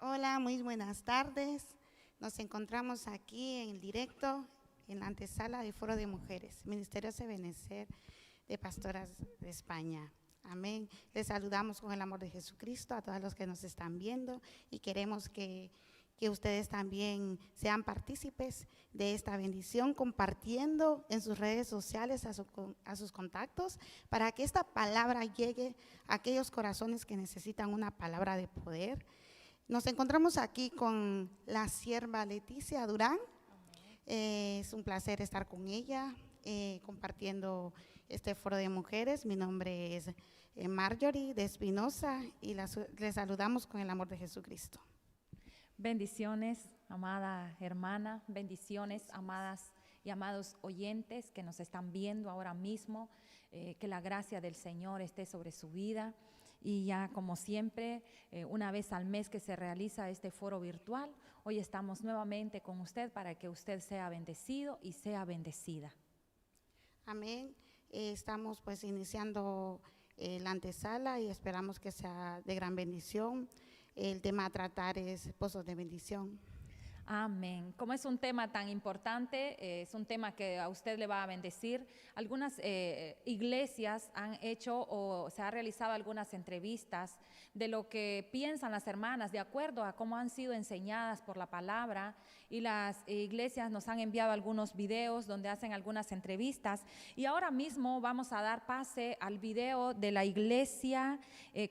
Hola, muy buenas tardes. Nos encontramos aquí en el directo, en la antesala del Foro de Mujeres, Ministerio de Benecer de Pastoras de España. Amén. Les saludamos con el amor de Jesucristo a todos los que nos están viendo y queremos que ustedes también sean partícipes de esta bendición, compartiendo en sus redes sociales a sus contactos, para que esta palabra llegue a aquellos corazones que necesitan una palabra de poder. Nos encontramos aquí con la sierva Leticia Durán. Es un placer estar con ella, compartiendo este foro de mujeres. Mi nombre es Marjorie de Espinosa y les saludamos con el amor de Jesucristo. Bendiciones, amada hermana, bendiciones, amadas y amados oyentes que nos están viendo ahora mismo, que la gracia del Señor esté sobre su vida. Y ya como siempre, una vez al mes que se realiza este foro virtual, hoy estamos nuevamente con usted para que usted sea bendecido y sea bendecida. Amén. Estamos pues iniciando la antesala y esperamos que sea de gran bendición. El tema a tratar es pozos de bendición. Amén. Como es un tema tan importante, es un tema que a usted le va a bendecir. Algunas iglesias han hecho o se ha realizado algunas entrevistas de lo que piensan las hermanas de acuerdo a cómo han sido enseñadas por la palabra, y las iglesias nos han enviado algunos videos donde hacen algunas entrevistas, y ahora mismo vamos a dar pase al video de la iglesia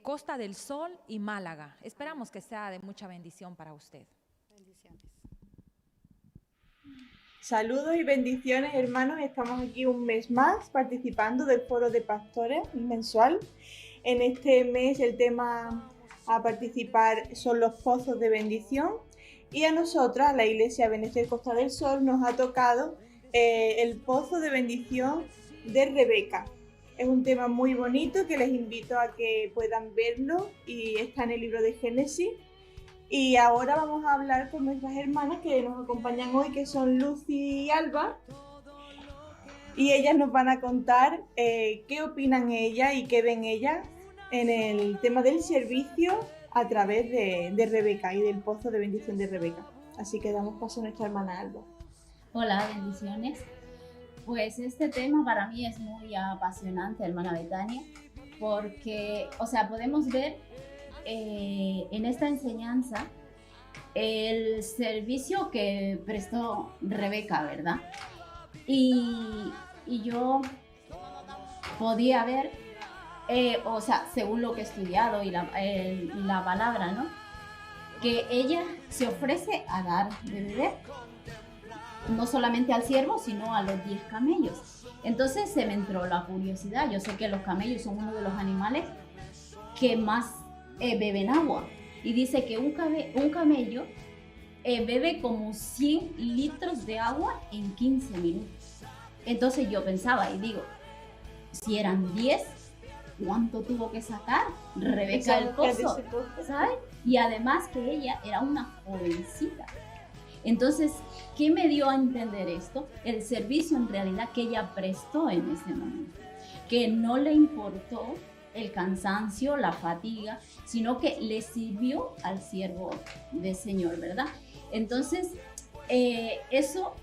Costa del Sol y Málaga. Esperamos que sea de mucha bendición para usted. Bendiciones. Saludos y bendiciones, hermanos. Estamos aquí un mes más participando del Foro de Pastores mensual. En este mes el tema a participar son los pozos de bendición, y a nosotras, la Iglesia Benecer Costa del Sol, nos ha tocado el pozo de bendición de Rebeca. Es un tema muy bonito que les invito a que puedan verlo, y está en el libro de Génesis. Y ahora vamos a hablar con nuestras hermanas que nos acompañan hoy, que son Lucy y Alba, y ellas nos van a contar qué opinan ellas y qué ven ellas en el tema del servicio a través de Rebeca y del pozo de bendición de Rebeca. Así que damos paso a nuestra hermana Alba. Hola, bendiciones. Pues este tema para mí es muy apasionante, hermana Betania, porque, podemos ver en esta enseñanza el servicio que prestó Rebeca, ¿verdad? Y yo podía ver, según lo que he estudiado y la palabra, ¿no? Que ella se ofrece a dar de beber, no solamente al siervo, sino a los 10 camellos. Entonces se me entró la curiosidad. Yo sé que los camellos son uno de los animales que más beben agua, y dice que un camello bebe como 100 litros de agua en 15 minutos. Entonces yo pensaba y digo, si eran 10, ¿cuánto tuvo que sacar Rebeca del pozo? ¿Sabes? Y además que ella era una jovencita. Entonces, ¿qué me dio a entender esto? El servicio en realidad que ella prestó en ese momento, que no le importó el cansancio, la fatiga, sino que le sirvió al siervo del Señor, ¿verdad? Entonces, eso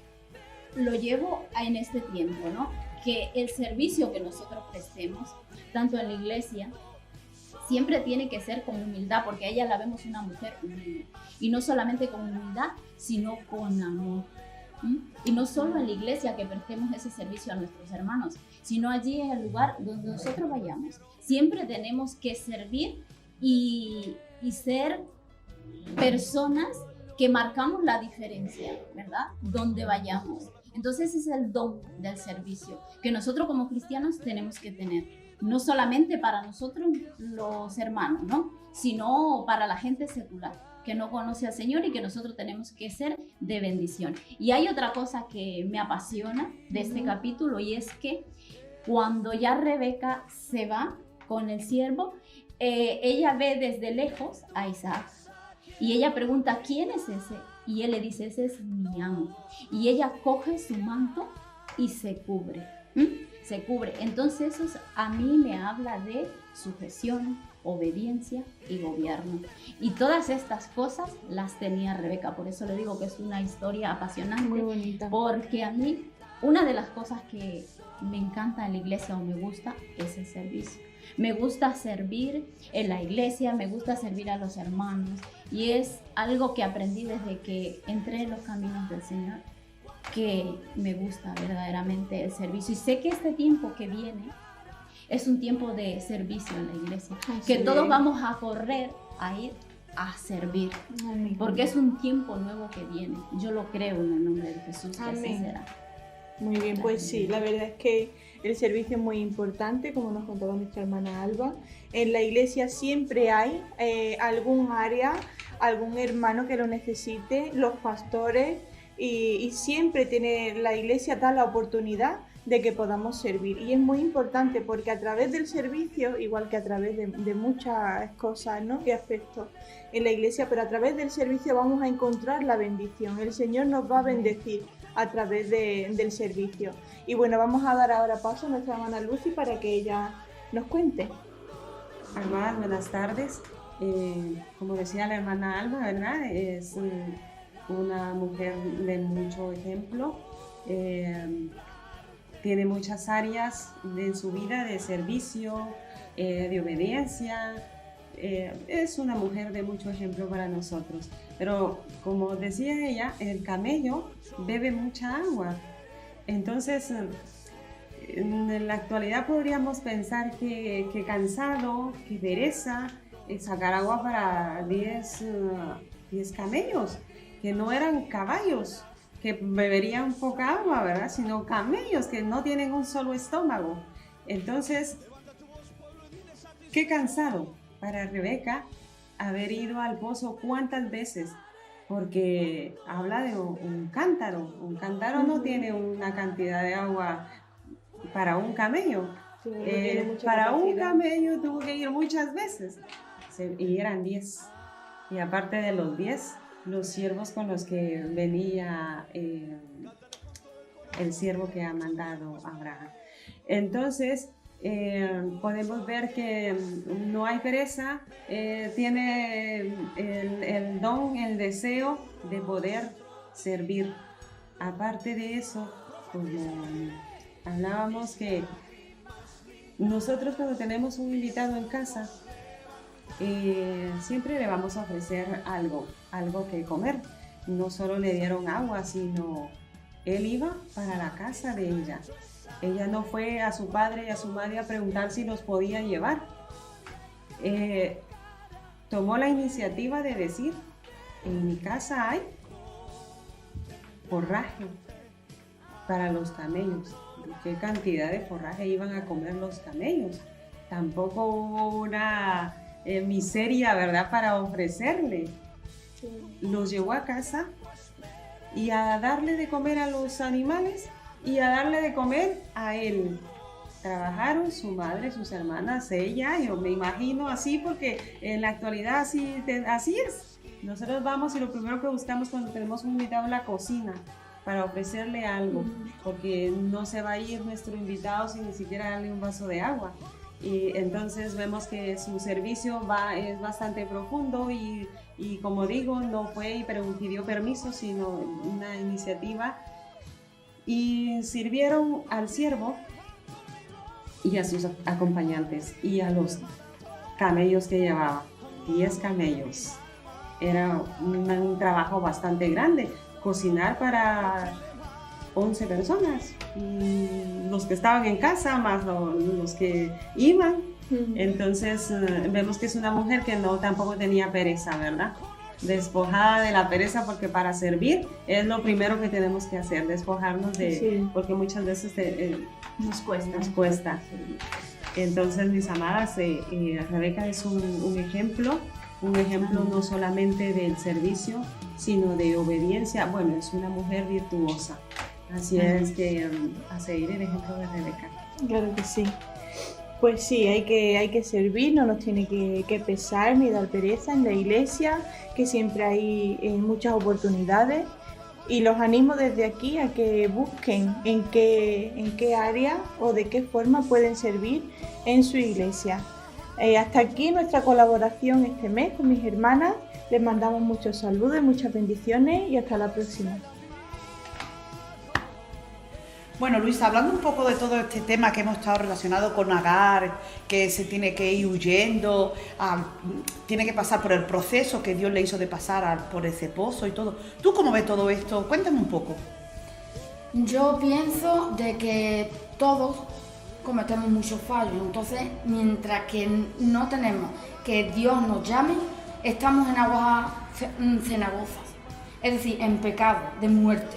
lo llevo en este tiempo, ¿no? Que el servicio que nosotros prestemos, tanto en la iglesia, siempre tiene que ser con humildad, porque a ella la vemos una mujer humilde, y no solamente con humildad, sino con amor. Y no solo en la iglesia que prestemos ese servicio a nuestros hermanos, sino allí en el lugar donde nosotros vayamos. Siempre tenemos que servir y ser personas que marcamos la diferencia, ¿verdad? Donde vayamos. Entonces ese es el don del servicio que nosotros como cristianos tenemos que tener. No solamente para nosotros los hermanos, ¿no? Sino para la gente secular que no conoce al Señor, y que nosotros tenemos que ser de bendición. Y hay otra cosa que me apasiona de este capítulo, y es que cuando ya Rebeca se va con el siervo, ella ve desde lejos a Isaac, y ella pregunta, ¿quién es ese? Y él le dice, ese es mi amo. Y ella coge su manto y se cubre. Se cubre. Entonces eso a mí me habla de sujeción, obediencia y gobierno. Y todas estas cosas las tenía Rebeca, por eso le digo que es una historia apasionante. Muy bonita. Porque a mí, una de las cosas que me encanta en la iglesia o me gusta es el servicio. Me gusta servir en la iglesia, me gusta servir a los hermanos y es algo que aprendí desde que entré en los caminos del Señor, que me gusta verdaderamente el servicio. Y sé que este tiempo que viene es un tiempo de servicio en la iglesia, que todos vamos a correr a ir a servir, porque es un tiempo nuevo que viene. Yo lo creo en el nombre de Jesús, que así será. Muy bien, pues sí, la verdad es que el servicio es muy importante, como nos contaba nuestra hermana Alba. En la iglesia siempre hay algún área, algún hermano que lo necesite, los pastores, y siempre tiene la iglesia da la oportunidad de que podamos servir. Y es muy importante porque a través del servicio, igual que a través de muchas cosas, ¿no?, y aspectos en la iglesia, pero a través del servicio vamos a encontrar la bendición. El Señor nos va a bendecir a través del servicio. Y bueno, vamos a dar ahora paso a nuestra hermana Lucy para que ella nos cuente. Hermanas, buenas tardes. Como decía la hermana Alba, ¿verdad? Es una mujer de mucho ejemplo. Tiene muchas áreas en su vida de servicio, de obediencia. Es una mujer de mucho ejemplo para nosotros. Pero como decía ella, el camello bebe mucha agua. Entonces, en la actualidad podríamos pensar que cansado, que pereza, sacar agua para 10 camellos, que no eran caballos, que beberían poca agua, ¿verdad? Sino camellos que no tienen un solo estómago. Entonces, qué cansado para Rebeca haber ido al pozo cuántas veces, porque habla de un cántaro. Un cántaro no tiene una cantidad de agua para un camello. Para un camello tuvo que ir muchas veces, y eran 10. Y aparte de los 10, los siervos con los que venía el siervo que ha mandado Abraham. Entonces, podemos ver que no hay pereza, tiene el don, el deseo de poder servir. Aparte de eso, como hablábamos, que nosotros cuando tenemos un invitado en casa, siempre le vamos a ofrecer algo que comer. No solo le dieron agua, sino él iba para la casa de ella. Ella no fue a su padre y a su madre a preguntar si los podía llevar. Tomó la iniciativa de decir, en mi casa hay forraje para los camellos. ¿Qué cantidad de forraje iban a comer los camellos? Tampoco hubo una miseria, ¿verdad?, para ofrecerle. Los llevó a casa y a darle de comer a los animales y a darle de comer a él. Trabajaron su madre, sus hermanas, ella, yo me imagino así, porque en la actualidad así es. Nosotros vamos y lo primero que buscamos cuando tenemos un invitado es la cocina para ofrecerle algo, porque no se va a ir nuestro invitado sin ni siquiera darle un vaso de agua. Y entonces vemos que su servicio es bastante profundo y como digo, no fue y pidió permiso, sino una iniciativa. Y sirvieron al siervo y a sus acompañantes y a los camellos que llevaba, 10 camellos. Era un trabajo bastante grande, cocinar para 11 personas, los que estaban en casa más los que iban. Entonces vemos que es una mujer que tampoco tenía pereza, ¿verdad? Despojada de la pereza, porque para servir es lo primero que tenemos que hacer, despojarnos porque muchas veces nos cuesta. Entonces, mis amadas, Rebeca es un ejemplo no solamente del servicio, sino de obediencia. Bueno, es una mujer virtuosa. Así es que a seguir el ejemplo de Rebeca. Claro que sí. Pues sí, hay que servir, no nos tiene que pesar ni dar pereza en la iglesia, que siempre hay muchas oportunidades. Y los animo desde aquí a que busquen en qué área o de qué forma pueden servir en su iglesia. Hasta aquí nuestra colaboración este mes con mis hermanas. Les mandamos muchos saludos y muchas bendiciones y hasta la próxima. Bueno, Luisa, hablando un poco de todo este tema que hemos estado relacionado con Agar, que se tiene que ir huyendo, tiene que pasar por el proceso que Dios le hizo de pasar por ese pozo y todo. ¿Tú cómo ves todo esto? Cuéntame un poco. Yo pienso de que todos cometemos muchos fallos, entonces mientras que no tenemos que Dios nos llame, estamos en aguas cenagosas, es decir, en pecado de muerte.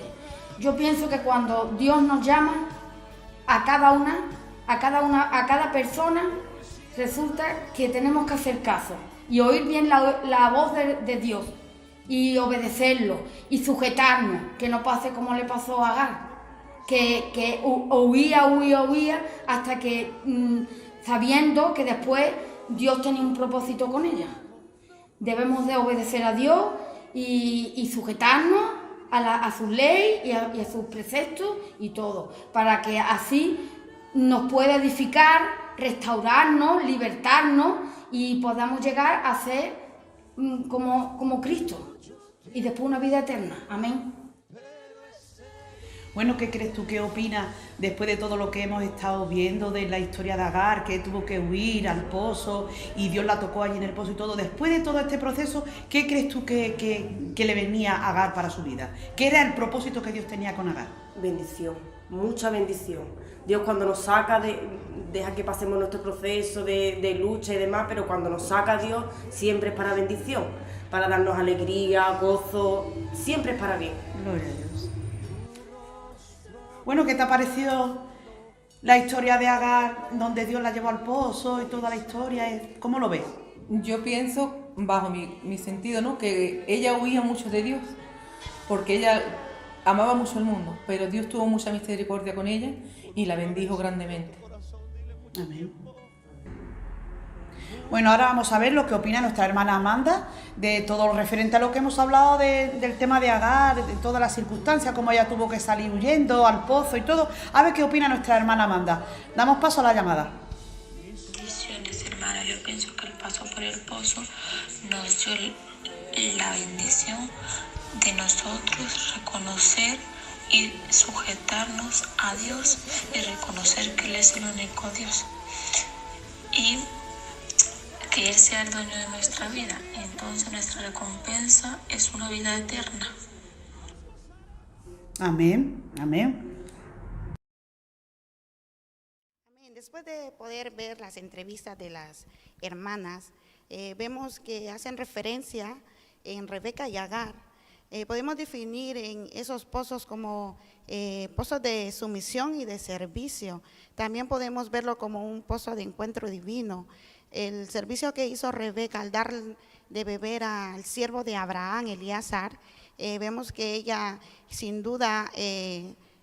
Yo pienso que cuando Dios nos llama a cada persona, resulta que tenemos que hacer caso y oír bien la voz de Dios y obedecerlo y sujetarnos, que no pase como le pasó a Agar, que huía hasta que sabiendo que después Dios tenía un propósito con ella. Debemos de obedecer a Dios y sujetarnos a su ley y a sus preceptos y todo, para que así nos pueda edificar, restaurarnos, libertarnos y podamos llegar a ser como Cristo y después una vida eterna. Amén. Bueno, ¿qué crees tú? ¿Qué opinas después de todo lo que hemos estado viendo de la historia de Agar, que tuvo que huir al pozo y Dios la tocó allí en el pozo y todo? Después de todo este proceso, ¿qué crees tú que le venía a Agar para su vida? ¿Qué era el propósito que Dios tenía con Agar? Bendición, mucha bendición. Dios cuando nos saca, deja que pasemos nuestro proceso de lucha y demás, pero cuando nos saca Dios siempre es para bendición, para darnos alegría, gozo, siempre es para bien. Gloria a Dios. Bueno, ¿qué te ha parecido la historia de Agar, donde Dios la llevó al pozo y toda la historia? ¿Cómo lo ves? Yo pienso, bajo mi sentido, ¿no?, que ella huía mucho de Dios, porque ella amaba mucho el mundo, pero Dios tuvo mucha misericordia con ella y la bendijo grandemente. Amén. Bueno, ahora vamos a ver lo que opina nuestra hermana Amanda de todo lo referente a lo que hemos hablado del tema de Agar, de todas las circunstancias, cómo ella tuvo que salir huyendo al pozo y todo. A ver qué opina nuestra hermana Amanda. Damos paso a la llamada. Bendiciones, hermana. Yo pienso que el paso por el pozo nos dio la bendición de nosotros reconocer y sujetarnos a Dios y reconocer que Él es el único Dios. Y que Él sea el dueño de nuestra vida. Entonces nuestra recompensa es una vida eterna. Amén, amén. Después de poder ver las entrevistas de las hermanas, vemos que hacen referencia en Rebeca y Agar. Podemos definir en esos pozos como pozos de sumisión y de servicio. También podemos verlo como un pozo de encuentro divino. El servicio que hizo Rebeca al dar de beber al siervo de Abraham, Elíasar, vemos que ella sin duda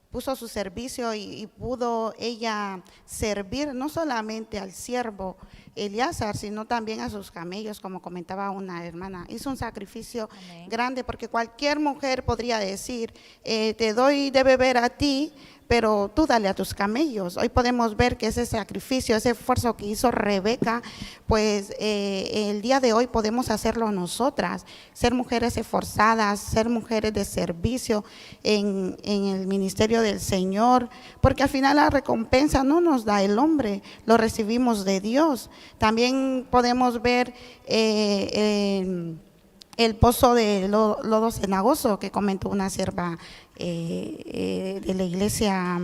puso su servicio y pudo ella servir no solamente al siervo Elíasar, sino también a sus camellos, como comentaba una hermana. Hizo un sacrificio grande, porque cualquier mujer podría decir, te doy de beber a ti, pero tú dale a tus camellos. Hoy podemos ver que ese sacrificio, ese esfuerzo que hizo Rebeca, pues el día de hoy podemos hacerlo nosotras, ser mujeres esforzadas, ser mujeres de servicio en el ministerio del Señor, porque al final la recompensa no nos da el hombre, lo recibimos de Dios. También podemos ver el pozo de lodo cenagoso que comentó una sierva de la iglesia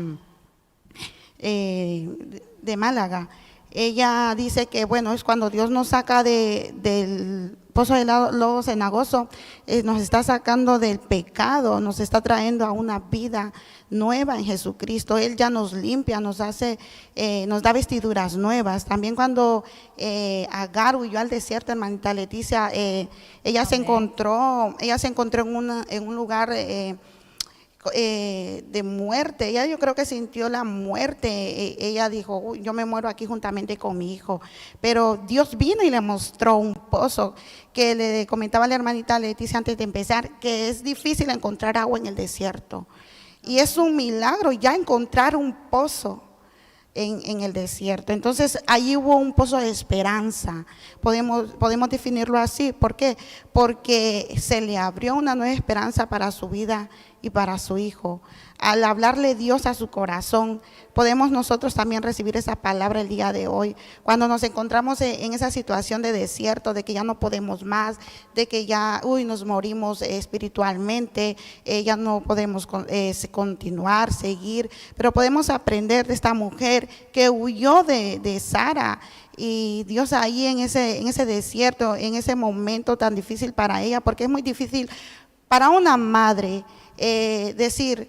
de Málaga. Ella dice que bueno, es cuando Dios nos saca del pozo de lodo cenagoso, nos está sacando del pecado, nos está trayendo a una vida nueva en Jesucristo. Él ya nos limpia, nos hace, nos da vestiduras nuevas. También cuando Agar huyó al desierto, hermanita Leticia, ella se encontró en un lugar de muerte. Ella, yo creo que sintió la muerte. Ella dijo, uy, yo me muero aquí juntamente con mi hijo, pero Dios vino y le mostró un pozo, que le comentaba a la hermanita Leticia antes de empezar, que es difícil encontrar agua en el desierto, y es un milagro ya encontrar un pozo en el desierto. Entonces, allí hubo un pozo de esperanza. Podemos definirlo así. ¿Por qué? Porque se le abrió una nueva esperanza para su vida y para su hijo. Al hablarle Dios a su corazón, podemos nosotros también recibir esa palabra el día de hoy. Cuando nos encontramos en esa situación de desierto, de que ya no podemos más, de que ya nos morimos espiritualmente, ya no podemos continuar, seguir, pero podemos aprender de esta mujer que huyó de Sara. Y Dios ahí en ese desierto, en ese momento tan difícil para ella, porque es muy difícil para una madre decir,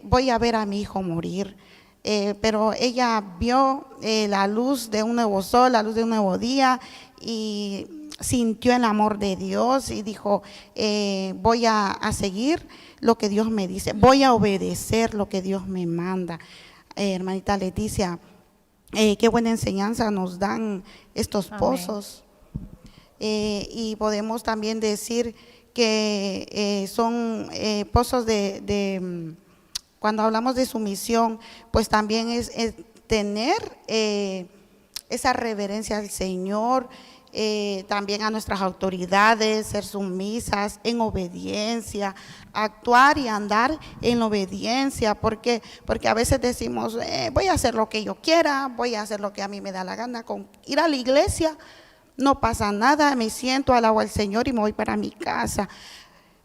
voy a ver a mi hijo morir, pero ella vio la luz de un nuevo sol, la luz de un nuevo día, y sintió el amor de Dios y dijo, voy a seguir lo que Dios me dice, voy a obedecer lo que Dios me manda. Hermanita Leticia, qué buena enseñanza nos dan estos pozos. Y podemos también decir que son pozos cuando hablamos de sumisión, pues también es tener esa reverencia al Señor, también a nuestras autoridades, ser sumisas en obediencia, actuar y andar en obediencia, porque a veces decimos, voy a hacer lo que yo quiera, voy a hacer lo que a mí me da la gana, con ir a la iglesia no pasa nada, me siento, alabo al Señor y me voy para mi casa.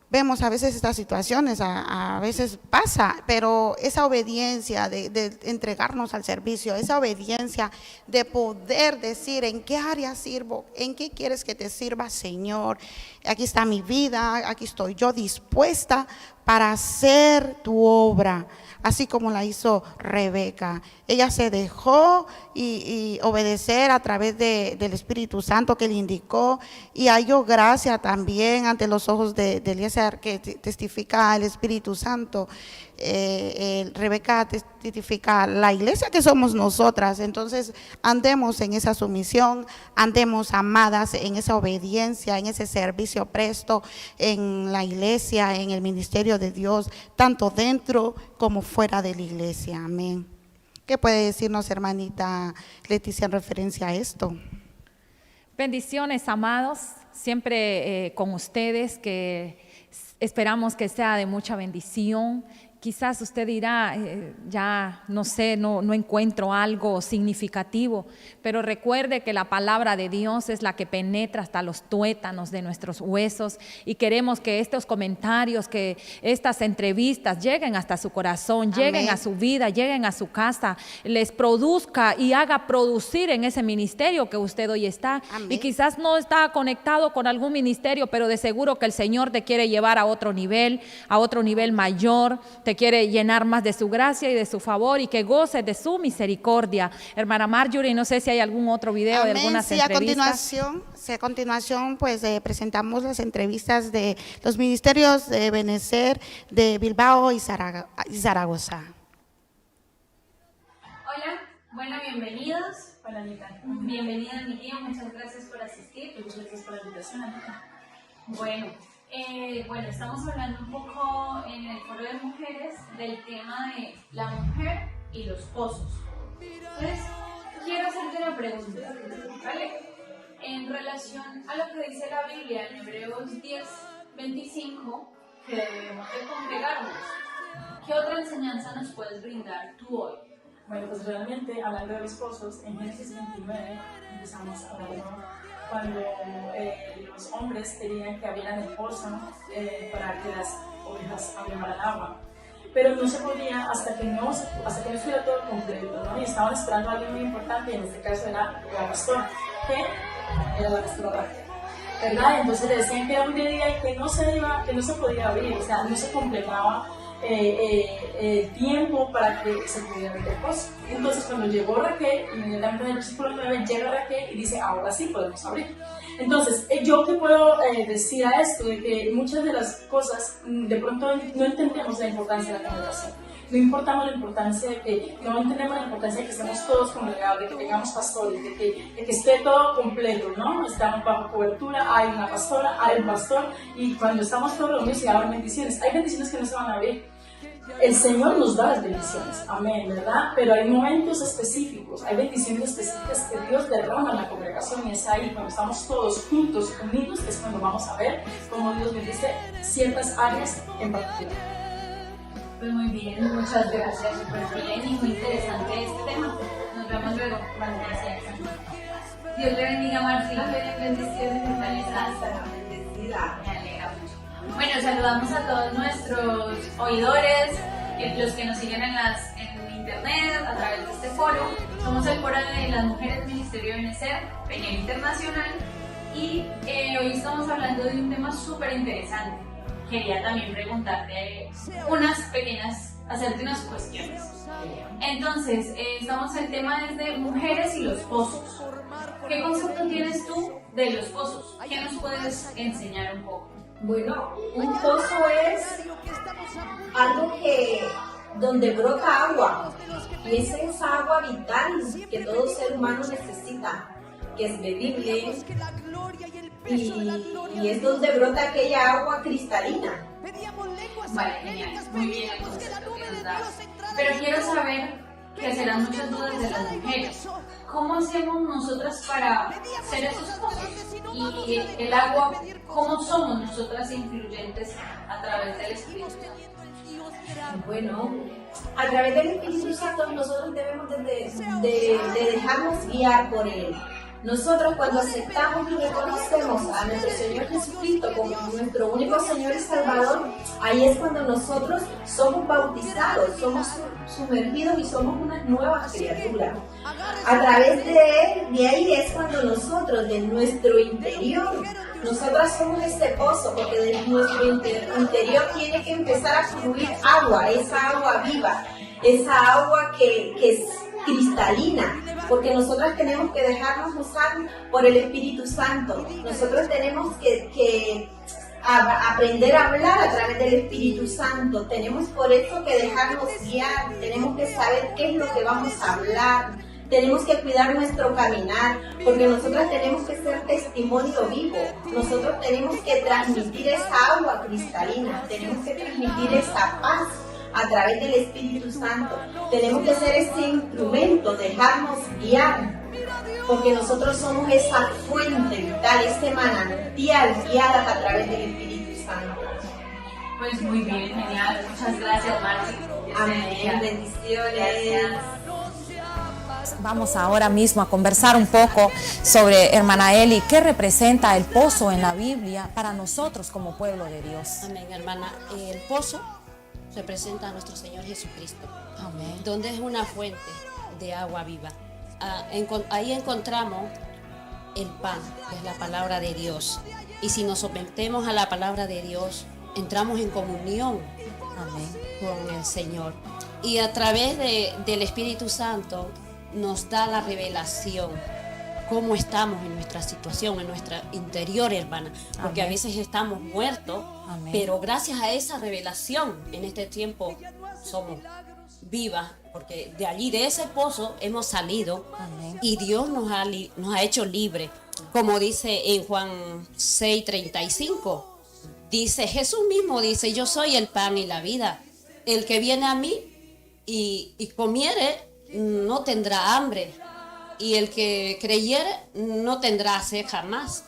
Vemos a veces estas situaciones, a veces pasa, pero esa obediencia de entregarnos al servicio, esa obediencia de poder decir en qué área sirvo, en qué quieres que te sirva, Señor. Aquí está mi vida, aquí estoy yo dispuesta para hacer tu obra, así como la hizo Rebeca. Ella se dejó y obedecer a través del Espíritu Santo que le indicó, y halló gracia también ante los ojos de Eliezer, que testifica el Espíritu Santo. Rebeca testifica la iglesia que somos nosotras. Entonces andemos en esa sumisión, andemos amadas en esa obediencia, en ese servicio presto en la iglesia, en el ministerio de Dios, tanto dentro como fuera de la iglesia. Amén. ¿Qué puede decirnos, hermanita Leticia, en referencia a esto? Bendiciones, amados, siempre con ustedes, que esperamos que sea de mucha bendición. Quizás usted dirá, ya no sé, no encuentro algo significativo, pero recuerde que la palabra de Dios es la que penetra hasta los tuétanos de nuestros huesos, y queremos que estos comentarios, que estas entrevistas lleguen hasta su corazón, lleguen a su vida, lleguen a su casa, les produzca y haga producir en ese ministerio que usted hoy está. Amén. Y quizás no está conectado con algún ministerio, pero de seguro que el Señor te quiere llevar a otro nivel mayor, te quiere llenar más de su gracia y de su favor, y que goce de su misericordia. Hermana Marjorie, no sé si hay algún otro video. Amén. De algunas entrevistas. A continuación pues presentamos las entrevistas de los ministerios de Benecer, de Bilbao y Zaragoza. Hola, bueno, bienvenidos. Hola, Anita. Bienvenida, mi tía, muchas gracias por asistir. Muchas gracias por la invitación, Anita. Bueno, estamos hablando un poco en el foro de mujeres del tema de la mujer y los pozos. Entonces, quiero hacerte una pregunta, ¿vale? En relación a lo que dice la Biblia en Hebreos 10:25, que debemos de congregarnos, ¿qué otra enseñanza nos puedes brindar tú hoy? Bueno, pues realmente, hablando de los pozos, en Génesis 29 empezamos hablando cuando los hombres tenían que abrir el pozo para que las ovejas abrieran agua. Pero no se podía hasta que no estuviera todo completo, ¿no? Y estaban esperando a alguien muy importante, y en este caso era la pastora, que era la pastora Raquel, ¿verdad? Entonces le decían que era un día y que no se podía abrir, o sea, no se completaba el tiempo para que se pudiera abrir el pozo. Entonces cuando llegó Raquel, inmediatamente en el versículo 9 llega Raquel y dice, ahora sí podemos abrir. Entonces, ¿yo qué puedo decir a esto? De que muchas de las cosas de pronto no entendemos la importancia de la congregación. No importamos la importancia de que, no entendemos la importancia de que estemos todos congregados, de que tengamos pastores, de que esté todo completo, ¿no? Estamos bajo cobertura, hay una pastora, hay un pastor, y cuando estamos todos reunidos se abren bendiciones. Hay bendiciones que no se van a abrir. el Señor nos da las bendiciones, amén, ¿verdad? Pero hay momentos específicos, hay bendiciones específicas que Dios derrama en la congregación y es ahí cuando estamos todos juntos, unidos, es cuando vamos a ver cómo Dios bendice ciertas áreas en particular. Pues muy bien, muchas gracias, súper bien y muy interesante este tema. Nos vemos luego. Vale, gracias. Dios le bendiga, Marcela. Bendiciones, bendecida. Me alegra mucho. Bueno, saludamos a todos nuestros oidores, los que nos siguen en internet, a través de este foro. Somos el foro de las mujeres del Ministerio de Benecer, Peña Internacional, y hoy estamos hablando de un tema súper interesante. Quería también preguntarte hacerte unas cuestiones. Entonces, el tema es de mujeres y los pozos. ¿Qué concepto tienes tú de los pozos? ¿Qué nos puedes enseñar un poco? Bueno, un pozo es algo donde brota agua, y esa es agua vital que todo ser humano necesita, que es bebible, y es donde brota aquella agua cristalina. Vale, genial, muy bien el concepto que nos das. Pero quiero saber, que serán muchas dudas de las mujeres, ¿cómo hacemos nosotras para ser esos pozos? Y el agua, ¿cómo somos nosotras influyentes a través del Espíritu Santo? Bueno, a través del Espíritu Santo nosotros debemos de dejarnos guiar por Él. Nosotros cuando aceptamos y reconocemos a nuestro Señor Jesucristo como nuestro único Señor y Salvador, ahí es cuando nosotros somos bautizados, somos sumergidos y somos unas nuevas criaturas. A través de Él, de ahí es cuando nosotros, de nuestro interior, nosotras somos este pozo, porque de nuestro interior tiene que empezar a fluir agua, esa agua viva, esa agua que es cristalina, porque nosotros tenemos que dejarnos usar por el Espíritu Santo. Nosotros tenemos que aprender a hablar a través del Espíritu Santo. Tenemos por eso que dejarnos guiar, tenemos que saber qué es lo que vamos a hablar. Tenemos que cuidar nuestro caminar, porque nosotros tenemos que ser testimonio vivo. Nosotros tenemos que transmitir esa agua cristalina, tenemos que transmitir esa paz a través del Espíritu Santo. Tenemos que ser ese instrumento, dejarnos guiar, porque nosotros somos esa fuente vital, ese manantial guiada a través del Espíritu Santo. Pues muy bien, genial. Muchas gracias, Marci. Amén. Bendiciones. Gracias. Vamos ahora mismo a conversar un poco sobre, hermana Eli, qué representa el pozo en la Biblia para nosotros como pueblo de Dios. Amén, hermana. El pozo representa a nuestro Señor Jesucristo. Amén. Donde es una fuente de agua viva. Ahí encontramos el pan, que es la palabra de Dios. Y si nos sometemos a la palabra de Dios, entramos en comunión, amén, con el Señor. Y a través del Espíritu Santo nos da la revelación, cómo estamos en nuestra situación, en nuestro interior, hermana. Porque amén, a veces estamos muertos, amén, pero gracias a esa revelación, en este tiempo somos vivas, porque de allí, de ese pozo, hemos salido, amén, y Dios nos ha hecho libres. Como dice en Juan 6:35, dice, Jesús mismo dice, yo soy el pan y la vida. El que viene a mí y comiere, no tendrá hambre, y el que creyere no tendrá sed jamás.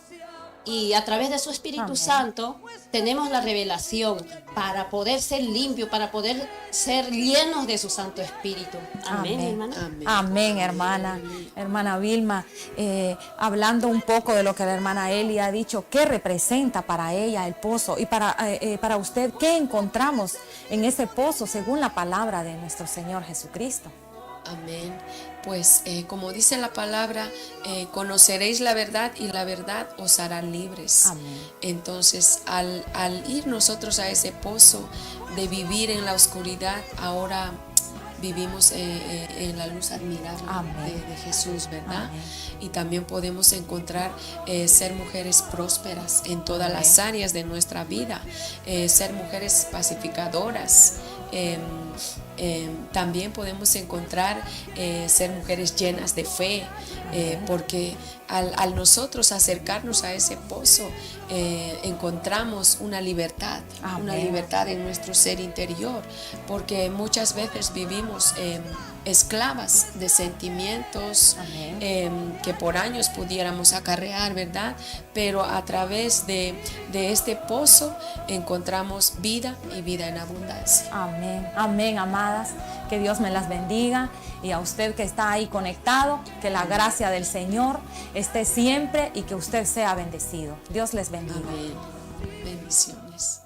Y a través de su Espíritu amén, Santo tenemos la revelación para poder ser limpios, para poder ser llenos de su Santo Espíritu. Amén, amén, hermana. Amén, amén, hermana. Hermana Vilma, hablando un poco de lo que la hermana Eli ha dicho, ¿qué representa para ella el pozo? Y para usted, ¿qué encontramos en ese pozo según la palabra de nuestro Señor Jesucristo? Amén. Pues como dice la palabra, conoceréis la verdad y la verdad os hará libres. Amén. Entonces, al ir nosotros a ese pozo de vivir en la oscuridad, ahora vivimos en la luz admirable de Jesús, ¿verdad? Amén. Y también podemos encontrar ser mujeres prósperas en todas amén, las áreas de nuestra vida, ser mujeres pacificadoras. También podemos encontrar ser mujeres llenas de fe, porque al nosotros acercarnos a ese pozo, encontramos una libertad en nuestro ser interior, porque muchas veces vivimos esclavas de sentimientos que por años pudiéramos acarrear, ¿verdad? Pero a través de este pozo encontramos vida y vida en abundancia. Amén, amén, amadas. Que Dios me las bendiga, y a usted que está ahí conectado, que la gracia del Señor esté siempre y que usted sea bendecido. Dios les bendiga. Amén. Bendiciones.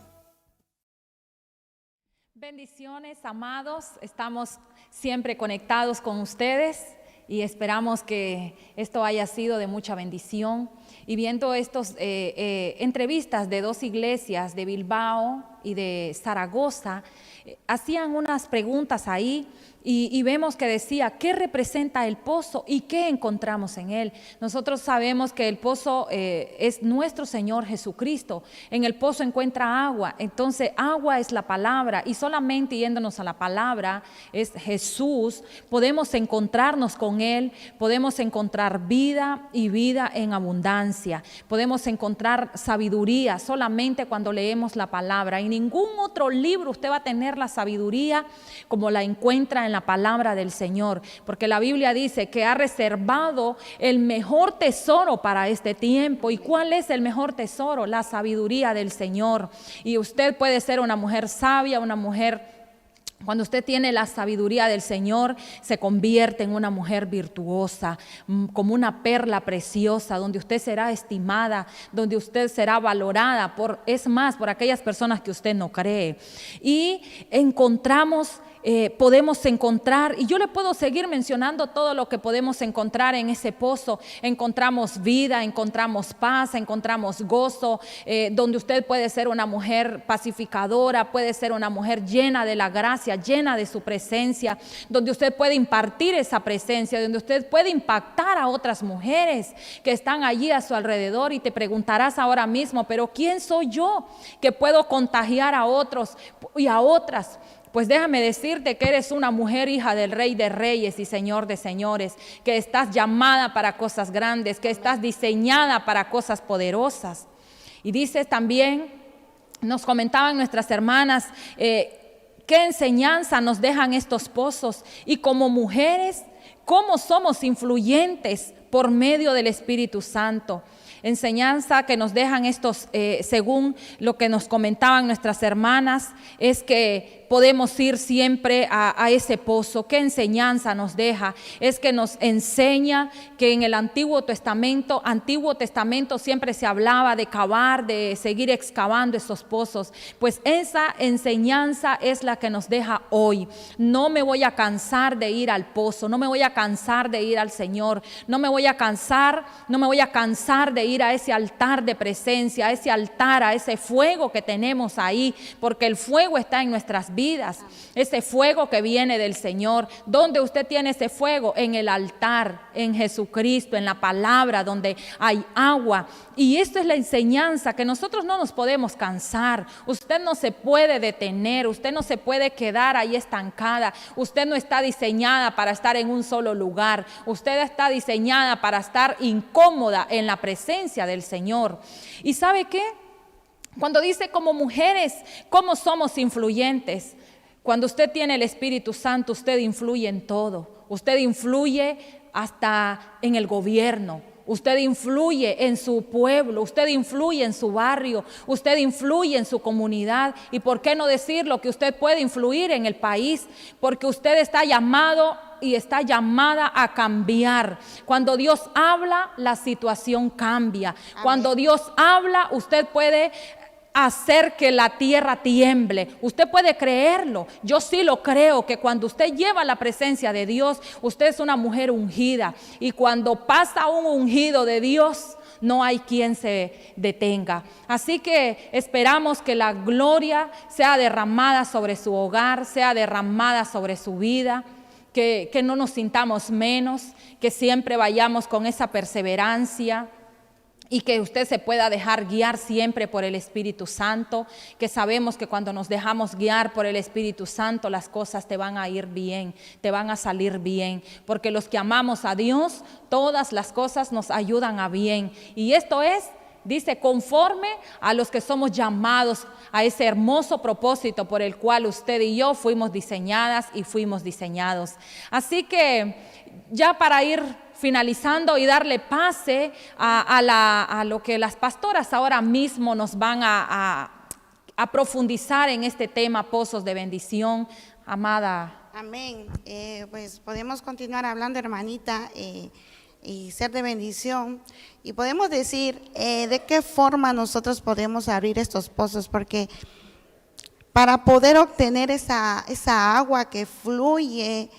Bendiciones, amados. Estamos siempre conectados con ustedes y esperamos que esto haya sido de mucha bendición. Y viendo estas entrevistas de dos iglesias de Bilbao y de Zaragoza, hacían unas preguntas ahí y vemos que decía, ¿qué representa el pozo y qué encontramos en él? Nosotros sabemos que el pozo es nuestro Señor Jesucristo. En el pozo encuentra agua, entonces agua es la palabra, y solamente yéndonos a la palabra, es Jesús, podemos encontrarnos con Él, podemos encontrar vida y vida en abundancia, podemos encontrar sabiduría solamente cuando leemos la palabra. En ningún otro libro usted va a tener la sabiduría como la encuentra en la palabra del Señor, porque la Biblia dice que ha reservado el mejor tesoro para este tiempo. ¿Y cuál es el mejor tesoro? La sabiduría del Señor. Y usted puede ser una mujer sabia, una mujer... Cuando usted tiene la sabiduría del Señor, se convierte en una mujer virtuosa, como una perla preciosa, donde usted será estimada, donde usted será valorada, por aquellas personas que usted no cree. Y podemos encontrar, y yo le puedo seguir mencionando todo lo que podemos encontrar en ese pozo. Encontramos vida, encontramos paz, encontramos gozo, donde usted puede ser una mujer pacificadora, puede ser una mujer llena de la gracia, llena de su presencia, donde usted puede impartir esa presencia, donde usted puede impactar a otras mujeres que están allí a su alrededor. Y te preguntarás ahora mismo, pero ¿quién soy yo que puedo contagiar a otros y a otras? Pues déjame decirte que eres una mujer hija del Rey de Reyes y Señor de Señores, que estás llamada para cosas grandes, que estás diseñada para cosas poderosas. Y dices también, nos comentaban nuestras hermanas, qué enseñanza nos dejan estos pozos, y como mujeres, cómo somos influyentes por medio del Espíritu Santo. Enseñanza que nos dejan estos, según lo que nos comentaban nuestras hermanas, es que podemos ir siempre a ese pozo. ¿Qué enseñanza nos deja? Es que nos enseña que en el Antiguo Testamento siempre se hablaba de cavar, de seguir excavando esos pozos. Pues esa enseñanza es la que nos deja hoy. No me voy a cansar de ir al pozo, no me voy a cansar de ir al Señor, no me voy a cansar de ir a ese altar de presencia, a ese altar, a ese fuego que tenemos ahí, porque el fuego está en nuestras vidas. Ese fuego que viene del Señor. ¿Dónde usted tiene ese fuego? En el altar, en Jesucristo, en la palabra, donde hay agua. Y esto es la enseñanza, que nosotros no nos podemos cansar. Usted no se puede detener, usted no se puede quedar ahí estancada. Usted no está diseñada para estar en un solo lugar. Usted está diseñada para estar incómoda en la presencia del Señor. ¿Y sabe qué? Cuando dice como mujeres, ¿cómo somos influyentes? Cuando usted tiene el Espíritu Santo, usted influye en todo. Usted influye hasta en el gobierno. Usted influye en su pueblo, usted influye en su barrio, usted influye en su comunidad. Y por qué no decirlo, que usted puede influir en el país, porque usted está llamado y está llamada a cambiar. Cuando Dios habla, la situación cambia. Amén. Cuando Dios habla, usted puede hacer que la tierra tiemble. Usted puede creerlo. Yo sí lo creo, que cuando usted lleva la presencia de Dios, usted es una mujer ungida. Y cuando pasa un ungido de Dios, no hay quien se detenga. Así que esperamos que la gloria sea derramada sobre su hogar, sea derramada sobre su vida. Que no nos sintamos menos, que siempre vayamos con esa perseverancia y que usted se pueda dejar guiar siempre por el Espíritu Santo, que sabemos que cuando nos dejamos guiar por el Espíritu Santo, las cosas te van a ir bien, te van a salir bien, porque los que amamos a Dios, todas las cosas nos ayudan a bien. Y esto es, dice, conforme a los que somos llamados a ese hermoso propósito por el cual usted y yo fuimos diseñadas y fuimos diseñados. Así que ya para ir finalizando y darle pase a lo que las pastoras ahora mismo nos van a profundizar en este tema, pozos de bendición, amada. Amén. Pues podemos continuar hablando, hermanita, y ser de bendición. Y podemos decir de qué forma nosotros podemos abrir estos pozos, porque para poder obtener esa agua que fluye,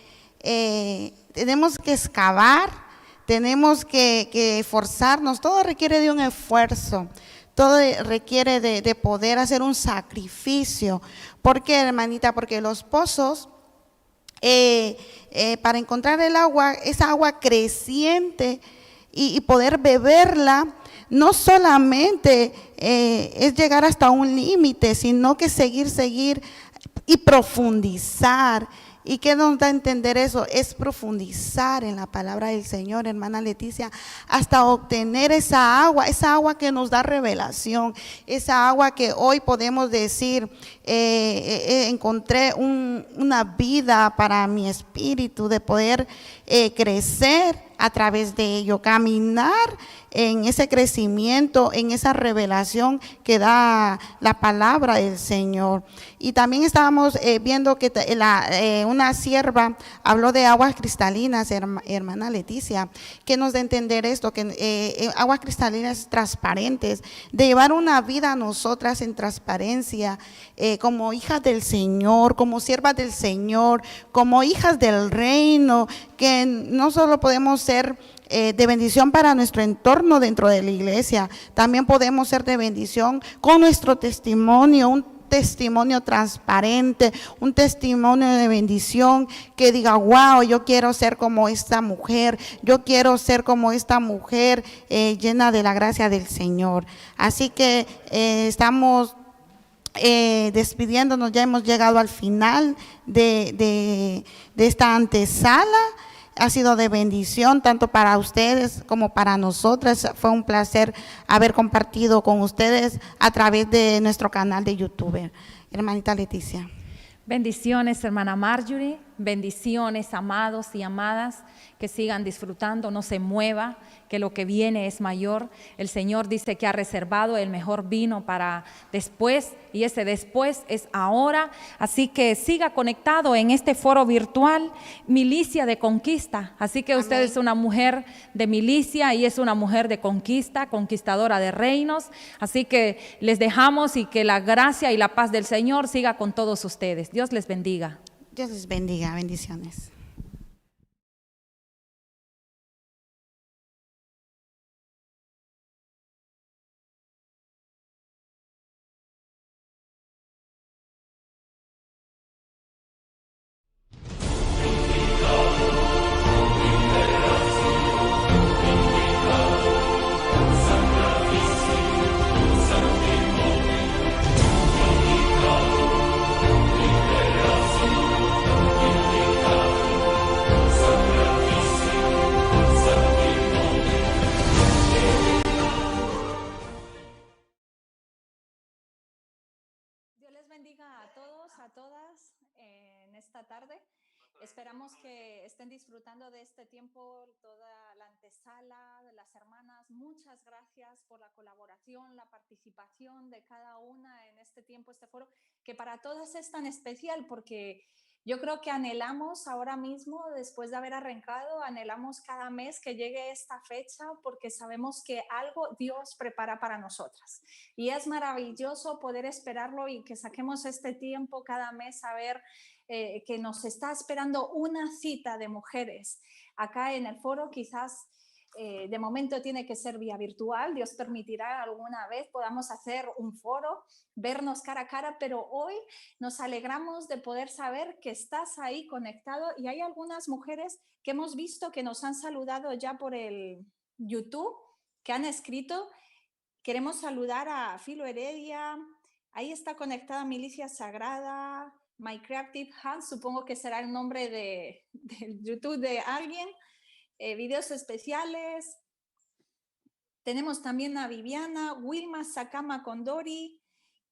tenemos que excavar, tenemos que esforzarnos, todo requiere de un esfuerzo, todo requiere de poder hacer un sacrificio. ¿Por qué, hermanita? Porque los pozos, para encontrar el agua, esa agua creciente y poder beberla, no solamente es llegar hasta un límite, sino que seguir y profundizar. ¿Y qué nos da a entender eso? Es profundizar en la palabra del Señor, hermana Leticia, hasta obtener esa agua que nos da revelación, esa agua que hoy podemos decir, encontré una vida para mi espíritu, de poder crecer a través de ello, caminar en ese crecimiento, en esa revelación que da la palabra del Señor. Y también estábamos viendo que una sierva habló de aguas cristalinas, hermana Leticia, que nos da a entender esto, que aguas cristalinas transparentes, de llevar una vida a nosotras en transparencia, como hijas del Señor, como siervas del Señor, como hijas del reino, que no solo podemos ser de bendición para nuestro entorno dentro de la iglesia, también podemos ser de bendición con nuestro testimonio, un testimonio transparente, un testimonio de bendición que diga, wow, yo quiero ser como esta mujer, yo quiero ser como esta mujer llena de la gracia del Señor. Así que estamos despidiéndonos, ya hemos llegado al final de esta antesala. Ha sido de bendición tanto para ustedes como para nosotras. Fue un placer haber compartido con ustedes a través de nuestro canal de YouTube. Hermanita Leticia. Bendiciones, hermana Marjorie. Bendiciones, amados y amadas, que sigan disfrutando, no se mueva, que lo que viene es mayor. El Señor dice que ha reservado el mejor vino para después, y ese después es ahora. Así que siga conectado en este foro virtual, Milicia de Conquista. Así que usted es una mujer de milicia y es una mujer de conquista, conquistadora de reinos. Así que les dejamos, y que la gracia y la paz del Señor siga con todos ustedes. Dios les bendiga. Dios les bendiga, bendiciones. A todas en esta tarde. Esperamos que estén disfrutando de este tiempo, toda la antesala de las hermanas. Muchas gracias por la colaboración, la participación de cada una en este tiempo, este foro, que para todas es tan especial, porque yo creo que anhelamos ahora mismo, después de haber arrancado, anhelamos cada mes que llegue esta fecha, porque sabemos que algo Dios prepara para nosotras. Y es maravilloso poder esperarlo y que saquemos este tiempo cada mes a ver que nos está esperando una cita de mujeres acá en el foro. Quizás de momento tiene que ser vía virtual. Dios permitirá alguna vez podamos hacer un foro, vernos cara a cara, pero hoy nos alegramos de poder saber que estás ahí conectado, y hay algunas mujeres que hemos visto que nos han saludado ya por el YouTube. que han escrito. Queremos saludar a Filo Heredia, ahí está conectada Milicia Sagrada, My Creative Hands, supongo que será el nombre de YouTube de alguien, videos especiales. Tenemos también a Viviana, Wilma Sakama Condori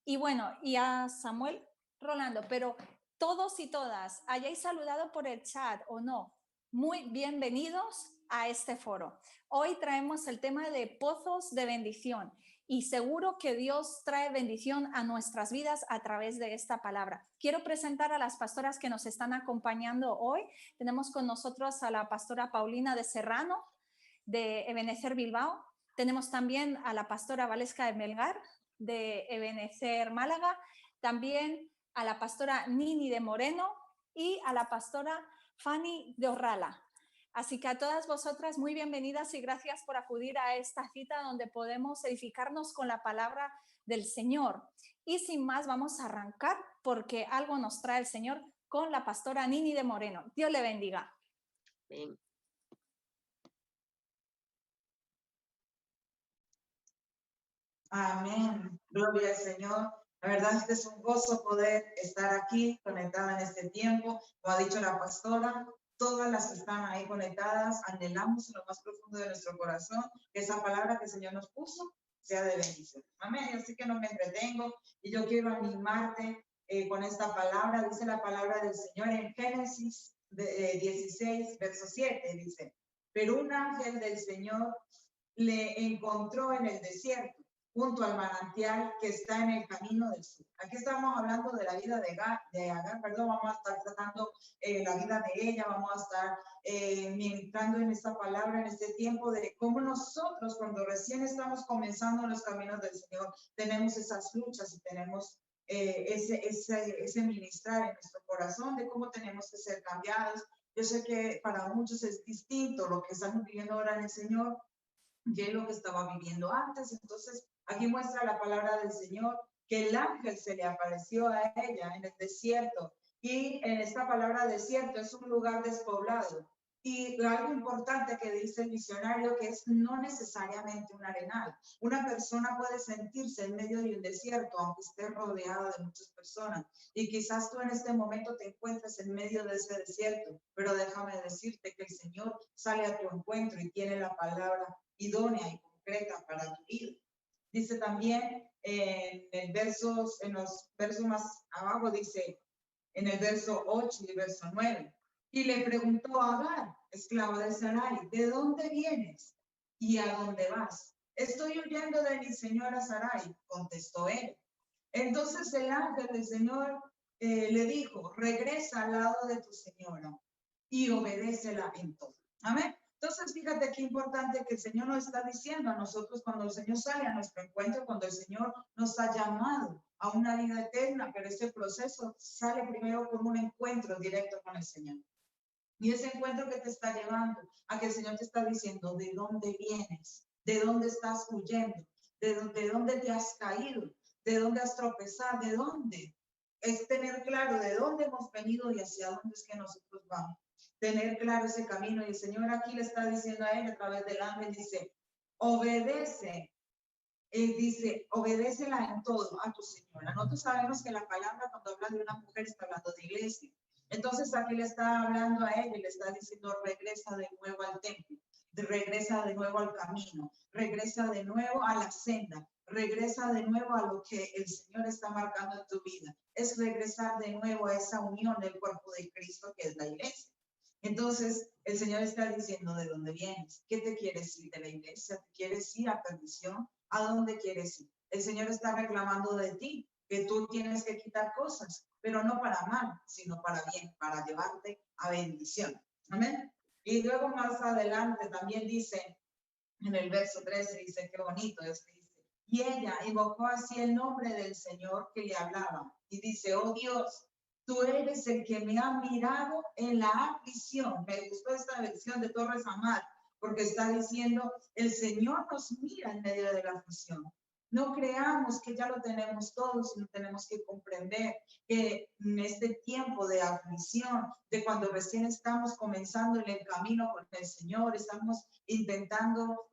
y bueno, y a Samuel Rolando, pero todos y todas, hayáis saludado por el chat o no, muy bienvenidos a este foro. Hoy traemos el tema de pozos de bendición y seguro que Dios trae bendición a nuestras vidas a través de esta palabra. Quiero presentar a las pastoras que nos están acompañando hoy. Tenemos con nosotros a la pastora Paulina de Serrano, de Ebenecer Bilbao. Tenemos también a la pastora Valesca de Melgar, de Ebenecer Málaga. También a la pastora Nini de Moreno y a la pastora Fanny de Orrala. Así que a todas vosotras muy bienvenidas y gracias por acudir a esta cita donde podemos edificarnos con la palabra del Señor. Y sin más vamos a arrancar porque algo nos trae el Señor con la pastora Nini de Moreno. Dios le bendiga. Amén. Amén. Gloria al Señor. La verdad es que es un gozo poder estar aquí conectada en este tiempo. Como ha dicho la pastora, todas las que están ahí conectadas, anhelamos en lo más profundo de nuestro corazón que esa palabra que el Señor nos puso sea de bendición. Amén. Así que no me entretengo y yo quiero animarte con esta palabra. Dice la palabra del Señor en Génesis 16, verso 7, dice: pero un ángel del Señor le encontró en el desierto, junto al manantial que está en el camino del sur. Aquí estamos hablando de la vida de Agar, vamos a estar tratando la vida de ella, vamos a estar ministrando en esta palabra, en este tiempo, de cómo nosotros, cuando recién estamos comenzando los caminos del Señor, tenemos esas luchas y tenemos ese ministrar en nuestro corazón, de cómo tenemos que ser cambiados. Yo sé que para muchos es distinto lo que estamos viviendo ahora en el Señor, que es lo que estaba viviendo antes. Entonces, aquí muestra la palabra del Señor que el ángel se le apareció a ella en el desierto. Y en esta palabra desierto es un lugar despoblado. Y algo importante que dice el visionario, que es no necesariamente un arenal. Una persona puede sentirse en medio de un desierto, aunque esté rodeada de muchas personas. Y quizás tú en este momento te encuentres en medio de ese desierto, pero déjame decirte que el Señor sale a tu encuentro y tiene la palabra idónea y concreta para tu vida. Dice también en los versos más abajo, dice en el verso 8 y el verso 9, y le preguntó a Agar, esclava de Sarai, ¿de dónde vienes y a dónde vas? Estoy huyendo de mi señora Sarai, contestó él. Entonces el ángel del Señor le dijo, regresa al lado de tu señora y obedécela en todo. Amén. Entonces, fíjate qué importante que el Señor nos está diciendo a nosotros cuando el Señor sale a nuestro encuentro, cuando el Señor nos ha llamado a una vida eterna, pero este proceso sale primero con un encuentro directo con el Señor. Y ese encuentro que te está llevando a que el Señor te está diciendo de dónde vienes, de dónde estás huyendo, de dónde te has caído, de dónde has tropezado, de dónde. Es tener claro de dónde hemos venido y hacia dónde es que nosotros vamos. Tener claro ese camino. Y el Señor aquí le está diciendo a él a través del ángel, dice, obedece. Él dice, obedécela en todo a tu señora. Nosotros sabemos que la palabra cuando habla de una mujer está hablando de iglesia. Entonces aquí le está hablando a ella y le está diciendo, regresa de nuevo al templo, regresa de nuevo al camino, regresa de nuevo a la senda, regresa de nuevo a lo que el Señor está marcando en tu vida. Es regresar de nuevo a esa unión del cuerpo de Cristo que es la iglesia. Entonces, el Señor está diciendo, ¿de dónde vienes? ¿Qué te quieres ir de la iglesia? ¿Te quieres ir a perdición? ¿A dónde quieres ir? El Señor está reclamando de ti que tú tienes que quitar cosas, pero no para mal, sino para bien, para llevarte a bendición. Amén. Y luego más adelante también dice, en el verso 13, dice, qué bonito es, dice, y ella invocó así el nombre del Señor que le hablaba. Y dice, oh Dios, tú eres el que me ha mirado en la aflicción. Me gustó esta versión de Torres Amat, porque está diciendo, el Señor nos mira en medio de la aflicción. No creamos que ya lo tenemos todo, sino tenemos que comprender que en este tiempo de aflicción, de cuando recién estamos comenzando en el camino con el Señor, estamos intentando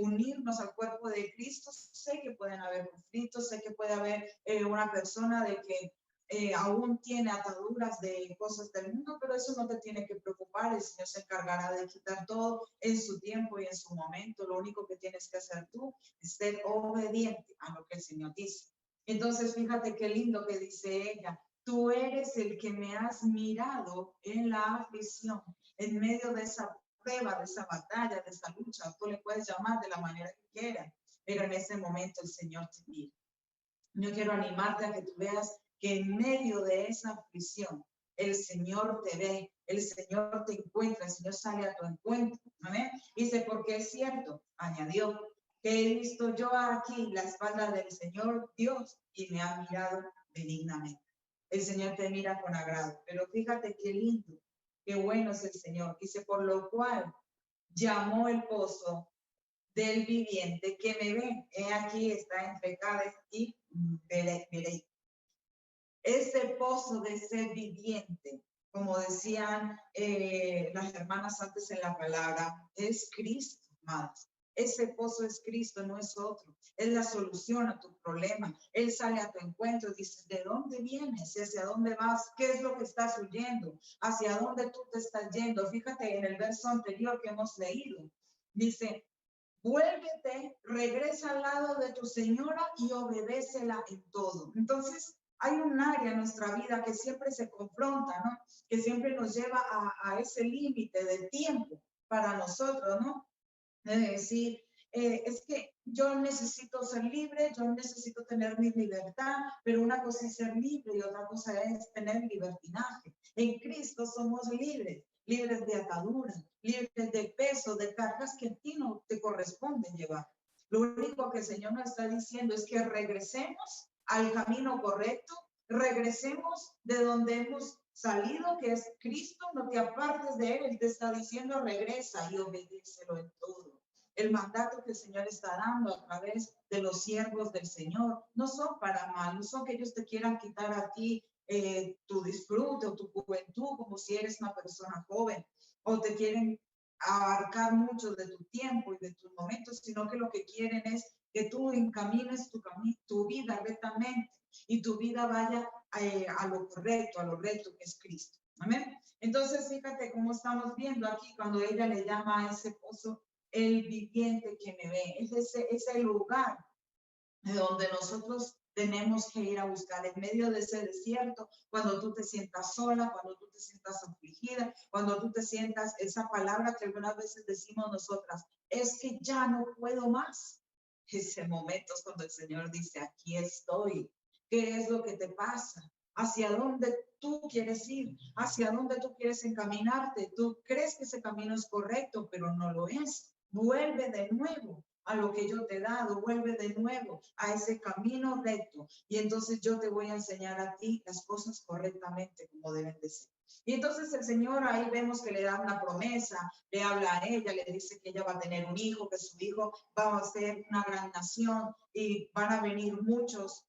unirnos al cuerpo de Cristo, sé que pueden haber conflictos, sé que puede haber una persona de que aún tiene ataduras de cosas del mundo, pero eso no te tiene que preocupar. El Señor se encargará de quitar todo en su tiempo y en su momento. Lo único que tienes que hacer tú es ser obediente a lo que el Señor dice. Entonces, fíjate qué lindo que dice ella. Tú eres el que me has mirado en la aflicción, en medio de esa prueba, de esa batalla, de esa lucha. Tú le puedes llamar de la manera que quieras, pero en ese momento el Señor te mira. Yo quiero animarte a que tú veas que en medio de esa aflicción, el Señor te ve, el Señor te encuentra, el Señor sale a tu encuentro. ¿Amén? Dice, porque es cierto, añadió, que he visto yo aquí la espalda del Señor Dios y me ha mirado benignamente. El Señor te mira con agrado, pero fíjate qué lindo, qué bueno es el Señor. Dice, por lo cual llamó el pozo del viviente que me ve. He aquí está entre Cades y Bereit. Ese pozo de ser viviente, como decían las hermanas antes en la palabra, es Cristo, amadas. Ese pozo es Cristo, no es otro. Es la solución a tu problema. Él sale a tu encuentro y dice, ¿de dónde vienes? ¿Hacia dónde vas? ¿Qué es lo que estás huyendo? ¿Hacia dónde tú te estás yendo? Fíjate en el verso anterior que hemos leído. Dice, vuélvete, regresa al lado de tu señora y obedécela en todo. Entonces, hay un área en nuestra vida que siempre se confronta, ¿no? Que siempre nos lleva a ese límite de tiempo para nosotros, ¿no? Es decir, es que yo necesito ser libre, yo necesito tener mi libertad, pero una cosa es ser libre y otra cosa es tener libertinaje. En Cristo somos libres, libres de ataduras, libres de peso, de cargas que a ti no te corresponden llevar. Lo único que el Señor nos está diciendo es que regresemos al camino correcto, regresemos de donde hemos salido, que es Cristo, no te apartes de Él. Él te está diciendo, regresa y obedécelo en todo. El mandato que el Señor está dando a través de los siervos del Señor no son para mal, no son que ellos te quieran quitar a ti tu disfrute o tu juventud, como si eres una persona joven, o te quieren abarcar mucho de tu tiempo y de tus momentos, sino que lo que quieren es que tú encamines tu vida rectamente y tu vida vaya a lo correcto, a lo recto que es Cristo. Amén. Entonces, fíjate cómo estamos viendo aquí cuando ella le llama a ese pozo el viviente que me ve. Es ese lugar de donde nosotros tenemos que ir a buscar en medio de ese desierto, cuando tú te sientas sola, cuando tú te sientas afligida, cuando tú te sientas esa palabra que algunas veces decimos nosotras, es que ya no puedo más. Ese momento es cuando el Señor dice, aquí estoy. ¿Qué es lo que te pasa? ¿Hacia dónde tú quieres ir? ¿Hacia dónde tú quieres encaminarte? Tú crees que ese camino es correcto, pero no lo es. Vuelve de nuevo a lo que yo te he dado, vuelve de nuevo a ese camino recto y entonces yo te voy a enseñar a ti las cosas correctamente como deben de ser. Y entonces el Señor ahí vemos que le da una promesa, le habla a ella, le dice que ella va a tener un hijo, que su hijo va a ser una gran nación y van a venir muchos,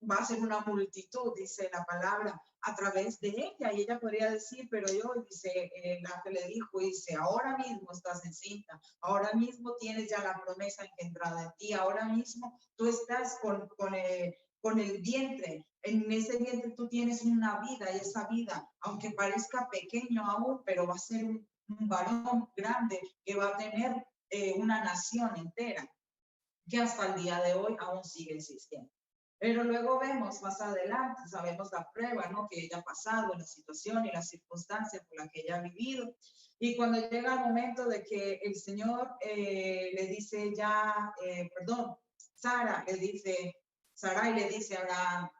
va a ser una multitud, dice la palabra, a través de ella. Y ella podría decir, pero yo, dice, la que le dijo, dice, ahora mismo estás encinta, ahora mismo tienes ya la promesa engendrada en ti, ahora mismo tú estás con el vientre, en ese vientre tú tienes una vida y esa vida, aunque parezca pequeño aún, pero va a ser un varón grande que va a tener una nación entera, que hasta el día de hoy aún sigue existiendo. Pero luego vemos más adelante, sabemos la prueba, ¿no? Que ella ha pasado, la situación y las circunstancias por las que ella ha vivido. Y cuando llega el momento de que el Señor le dice ya, Sarai le dice a Abraham,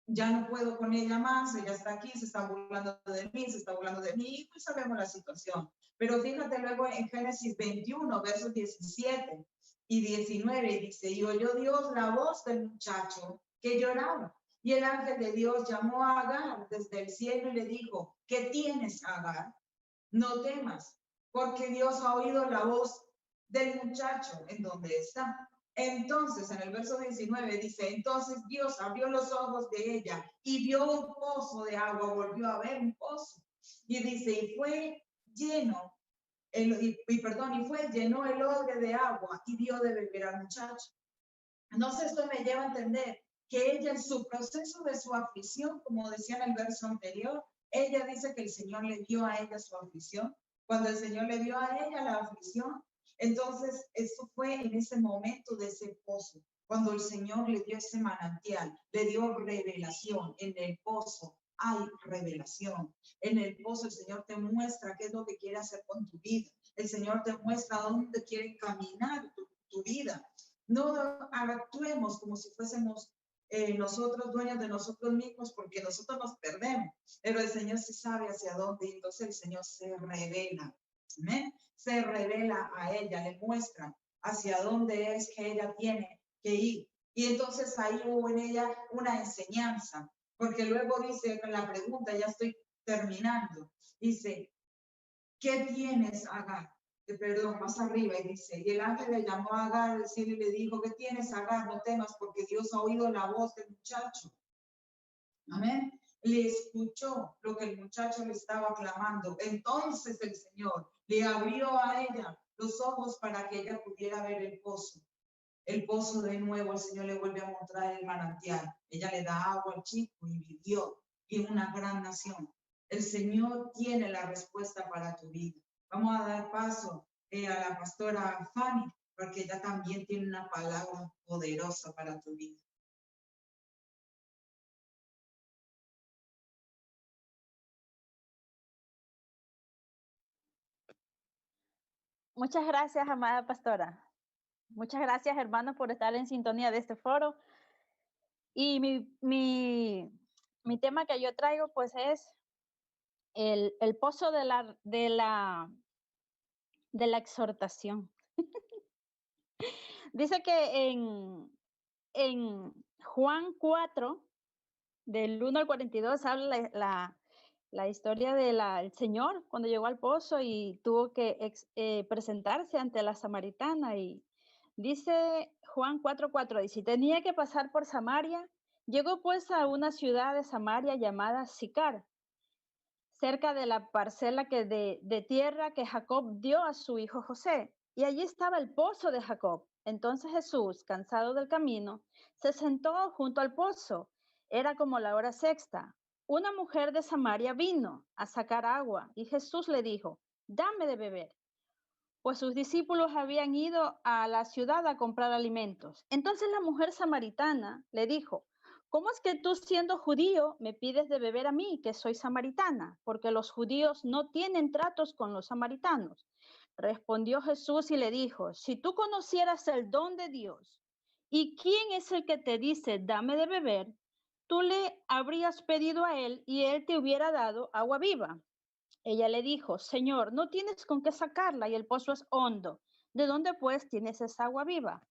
ya no puedo con ella más, ella está aquí, se está burlando de mí, se está burlando de mí, y pues sabemos la situación. Pero fíjate luego en Génesis 21, versos 17 y 19, y dice, y oyó Dios la voz del muchacho que lloraba. Y el ángel de Dios llamó a Agar desde el cielo y le dijo, ¿qué tienes, Agar? No temas, porque Dios ha oído la voz del muchacho en donde está. Entonces, en el verso 19 dice, entonces Dios abrió los ojos de ella y vio un pozo de agua, volvió a ver un pozo. Y dice, y fue lleno, llenó el odre de agua y dio de beber al muchacho. Entonces, esto me lleva a entender que ella en su proceso de su aflicción, como decía en el verso anterior, ella dice que el Señor le dio a ella su aflicción. Cuando el Señor le dio a ella la aflicción, entonces eso fue en ese momento de ese pozo, cuando el Señor le dio ese manantial, le dio revelación. En el pozo hay revelación. En el pozo el Señor te muestra qué es lo que quiere hacer con tu vida. El Señor te muestra dónde quiere caminar tu vida. No actuemos como si fuésemos nosotros dueños de nosotros mismos, porque nosotros nos perdemos, pero el Señor sí sabe hacia dónde, y entonces el Señor se revela. ¿Amén? Se revela a ella, le muestra hacia dónde es que ella tiene que ir. Y entonces ahí hubo en ella una enseñanza, porque luego dice con la pregunta, ya estoy terminando, dice, ¿qué tienes, Agar? Perdón, más arriba, y dice, y el ángel le llamó a Agar y le dijo, ¿qué tienes, Agar? No temas, porque Dios ha oído la voz del muchacho. Amén. Le escuchó lo que el muchacho le estaba clamando. Entonces el Señor le abrió a ella los ojos para que ella pudiera ver el pozo. El pozo de nuevo, el Señor le vuelve a mostrar el manantial. Ella le da agua al chico y vivió en una gran nación. El Señor tiene la respuesta para tu vida. Vamos a dar paso a la pastora Fanny, porque ella también tiene una palabra poderosa para tu vida. Muchas gracias, amada pastora. Muchas gracias, hermanos, por estar en sintonía de este foro. Y mi tema que yo traigo, pues, es el pozo de la exhortación. Dice que en Juan 4, del 1 al 42, habla la historia del Señor cuando llegó al pozo y tuvo que presentarse ante la samaritana. Y dice Juan 4:4, dice, tenía que pasar por Samaria. Llegó pues a una ciudad de Samaria llamada Sicar, cerca de la parcela de tierra que Jacob dio a su hijo José. Y allí estaba el pozo de Jacob. Entonces Jesús, cansado del camino, se sentó junto al pozo. Era como la hora sexta. Una mujer de Samaria vino a sacar agua y Jesús le dijo, dame de beber, pues sus discípulos habían ido a la ciudad a comprar alimentos. Entonces la mujer samaritana le dijo, ¿cómo es que tú, siendo judío, me pides de beber a mí, que soy samaritana? Porque los judíos no tienen tratos con los samaritanos. Respondió Jesús y le dijo, si tú conocieras el don de Dios y quién es el que te dice, dame de beber, tú le habrías pedido a él y él te hubiera dado agua viva. Ella le dijo, Señor, no tienes con qué sacarla y el pozo es hondo. ¿De dónde pues tienes esa agua viva?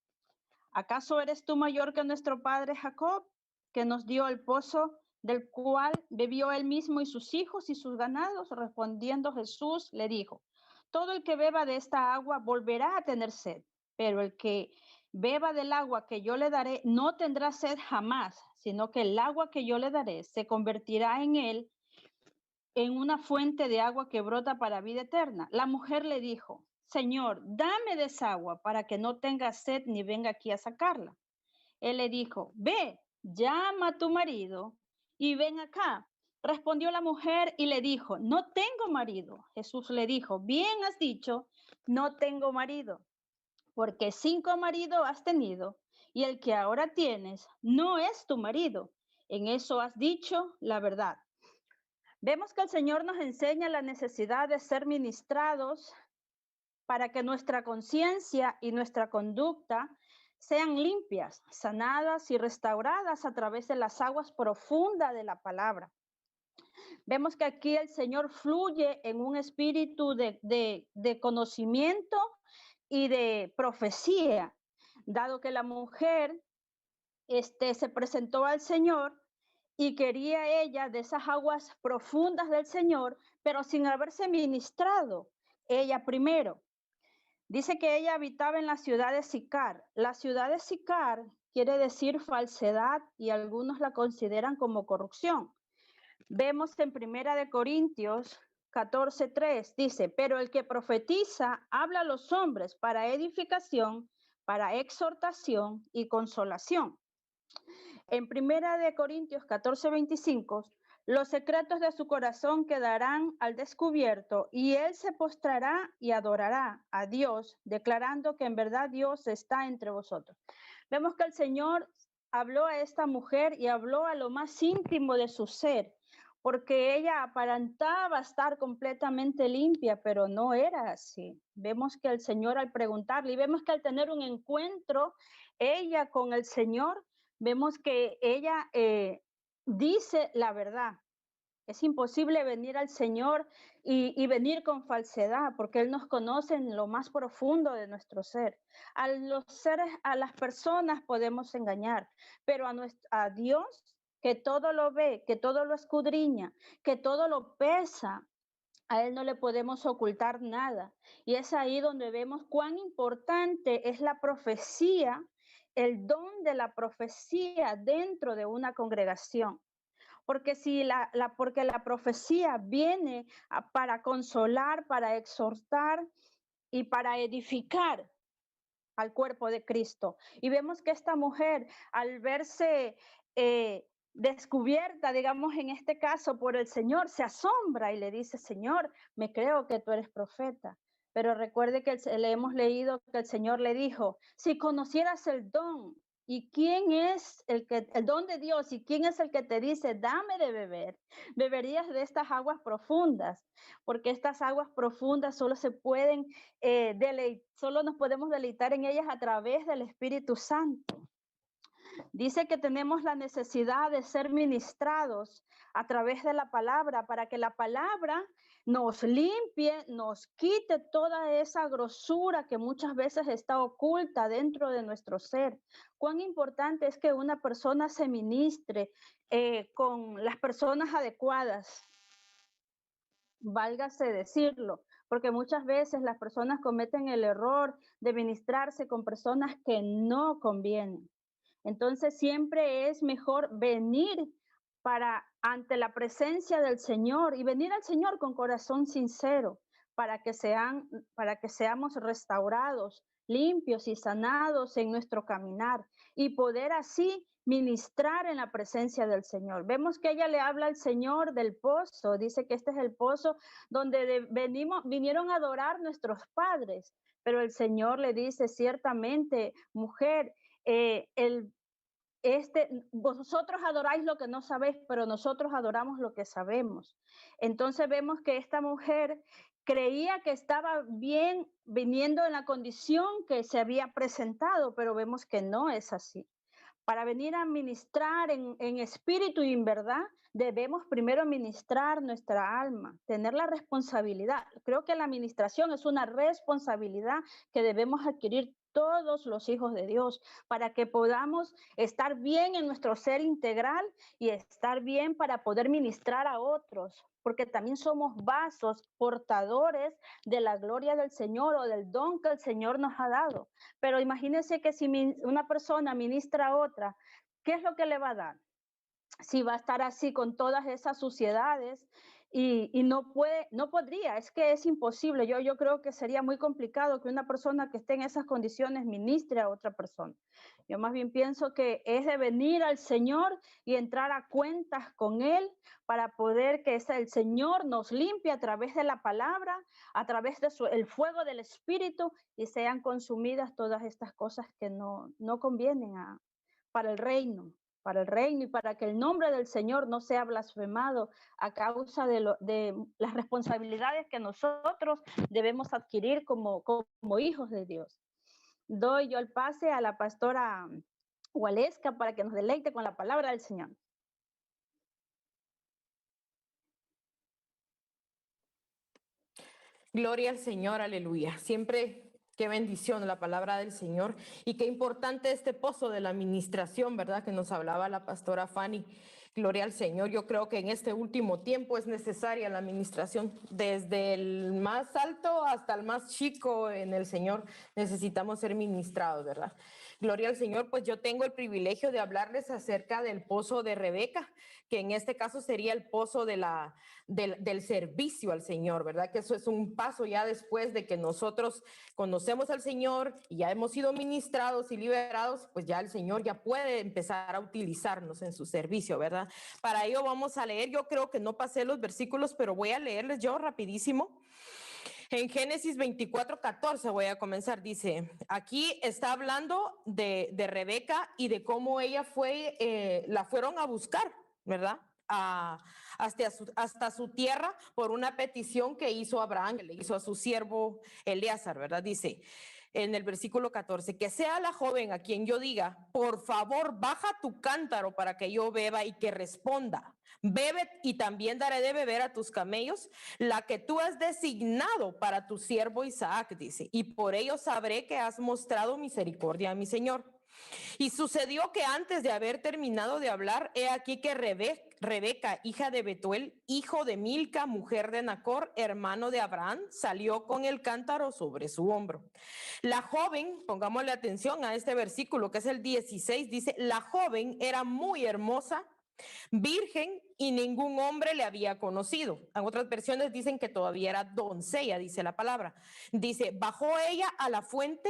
¿Acaso eres tú mayor que nuestro padre Jacob, que nos dio el pozo del cual bebió él mismo y sus hijos y sus ganados? Respondiendo Jesús le dijo, todo el que beba de esta agua volverá a tener sed, pero el que beba del agua que yo le daré no tendrá sed jamás, sino que el agua que yo le daré se convertirá en él en una fuente de agua que brota para vida eterna. La mujer le dijo, Señor, dame de esa agua para que no tenga sed ni venga aquí a sacarla. Él le dijo, ve, llama a tu marido y ven acá. Respondió la mujer y le dijo, no tengo marido. Jesús le dijo, bien has dicho, no tengo marido, porque 5 maridos has tenido y el que ahora tienes no es tu marido. En eso has dicho la verdad. Vemos que el Señor nos enseña la necesidad de ser ministrados para que nuestra conciencia y nuestra conducta sean limpias, sanadas y restauradas a través de las aguas profundas de la palabra. Vemos que aquí el Señor fluye en un espíritu de conocimiento y de profecía, dado que la mujer se presentó al Señor y quería ella de esas aguas profundas del Señor, pero sin haberse ministrado ella primero. Dice que ella habitaba en la ciudad de Sicar. La ciudad de Sicar quiere decir falsedad y algunos la consideran como corrupción. Vemos en 1 Corintios 14:3, dice, pero el que profetiza habla a los hombres para edificación, para exhortación y consolación. En 1 Corintios 14:25, los secretos de su corazón quedarán al descubierto y él se postrará y adorará a Dios, declarando que en verdad Dios está entre vosotros. Vemos que el Señor habló a esta mujer y habló a lo más íntimo de su ser, porque ella aparentaba estar completamente limpia, pero no era así. Vemos que el Señor al preguntarle, y vemos que al tener un encuentro, ella con el Señor, vemos que ella dice la verdad. Es imposible venir al Señor y venir con falsedad, porque Él nos conoce en lo más profundo de nuestro ser. A los seres, a las personas podemos engañar, pero a Dios, que todo lo ve, que todo lo escudriña, que todo lo pesa, a Él no le podemos ocultar nada. Y es ahí donde vemos cuán importante es la profecía, el don de la profecía dentro de una congregación. Porque porque la profecía viene para consolar, para exhortar y para edificar al cuerpo de Cristo. Y vemos que esta mujer, al verse descubierta, digamos en este caso, por el Señor, se asombra y le dice, Señor, me creo que tú eres profeta. Pero recuerde que le hemos leído que el Señor le dijo, si conocieras el don, ¿y quién es el don de Dios? ¿Y quién es el que te dice, dame de beber? Beberías de estas aguas profundas, porque estas aguas profundas solo se pueden solo nos podemos deleitar en ellas a través del Espíritu Santo. Dice que tenemos la necesidad de ser ministrados a través de la palabra para que la palabra nos limpie, nos quite toda esa grosura que muchas veces está oculta dentro de nuestro ser. Cuán importante es que una persona se ministre con las personas adecuadas, válgase decirlo, porque muchas veces las personas cometen el error de ministrarse con personas que no convienen. Entonces siempre es mejor venir ante la presencia del Señor y venir al Señor con corazón sincero para que seamos restaurados, limpios y sanados en nuestro caminar y poder así ministrar en la presencia del Señor. Vemos que ella le habla al Señor del pozo, dice que este es el pozo donde vinieron a adorar nuestros padres, pero el Señor le dice ciertamente, mujer, vosotros adoráis lo que no sabéis, pero nosotros adoramos lo que sabemos. Entonces vemos que esta mujer creía que estaba bien viniendo en la condición que se había presentado, pero vemos que no es así. Para venir a ministrar en espíritu y en verdad, debemos primero ministrar nuestra alma, tener la responsabilidad. Creo que la administración es una responsabilidad que debemos adquirir todos los hijos de Dios para que podamos estar bien en nuestro ser integral y estar bien para poder ministrar a otros, porque también somos vasos portadores de la gloria del Señor o del don que el Señor nos ha dado. Pero imagínense que si una persona ministra a otra, ¿qué es lo que le va a dar? Si va a estar así con todas esas suciedades y no podría, es que es imposible. Yo creo que sería muy complicado que una persona que esté en esas condiciones ministre a otra persona. Yo más bien pienso que es de venir al Señor y entrar a cuentas con Él para poder que el Señor nos limpie a través de la palabra, a través de el fuego del Espíritu y sean consumidas todas estas cosas que no convienen para el reino y para que el nombre del Señor no sea blasfemado a causa de las responsabilidades que nosotros debemos adquirir como hijos de Dios. Doy yo el pase a la pastora Waleska para que nos deleite con la palabra del Señor. Gloria al Señor, aleluya. Siempre qué bendición la palabra del Señor y qué importante este pozo de la administración, ¿verdad? Que nos hablaba la pastora Fanny. Gloria al Señor. Yo creo que en este último tiempo es necesaria la administración. Desde el más alto hasta el más chico en el Señor necesitamos ser ministrados, ¿verdad? Gloria al Señor. Pues yo tengo el privilegio de hablarles acerca del pozo de Rebeca, que en este caso sería el pozo del servicio al Señor, ¿verdad? Que eso es un paso ya después de que nosotros conocemos al Señor y ya hemos sido ministrados y liberados, pues ya el Señor ya puede empezar a utilizarnos en su servicio, ¿verdad? Para ello vamos a leer, yo creo que no pasé los versículos, pero voy a leerles yo rapidísimo. En Génesis 24:14 voy a comenzar, dice, aquí está hablando de Rebeca y de cómo ella la fueron a buscar, ¿verdad? Hasta su tierra por una petición que hizo Abraham, que le hizo a su siervo Elíasar, ¿verdad? Dice en el versículo 14, que sea la joven a quien yo diga, por favor, baja tu cántaro para que yo beba, y que responda, bebe y también daré de beber a tus camellos, la que tú has designado para tu siervo Isaac, dice, y por ello sabré que has mostrado misericordia a mi Señor. Y sucedió que antes de haber terminado de hablar, he aquí que Rebeca, hija de Betuel, hijo de Milca, mujer de Nacor, hermano de Abraham, salió con el cántaro sobre su hombro. La joven, pongámosle atención a este versículo que es el 16, dice, la joven era muy hermosa, virgen, y ningún hombre le había conocido. En otras versiones dicen que todavía era doncella, dice la palabra. Dice, bajó ella a la fuente,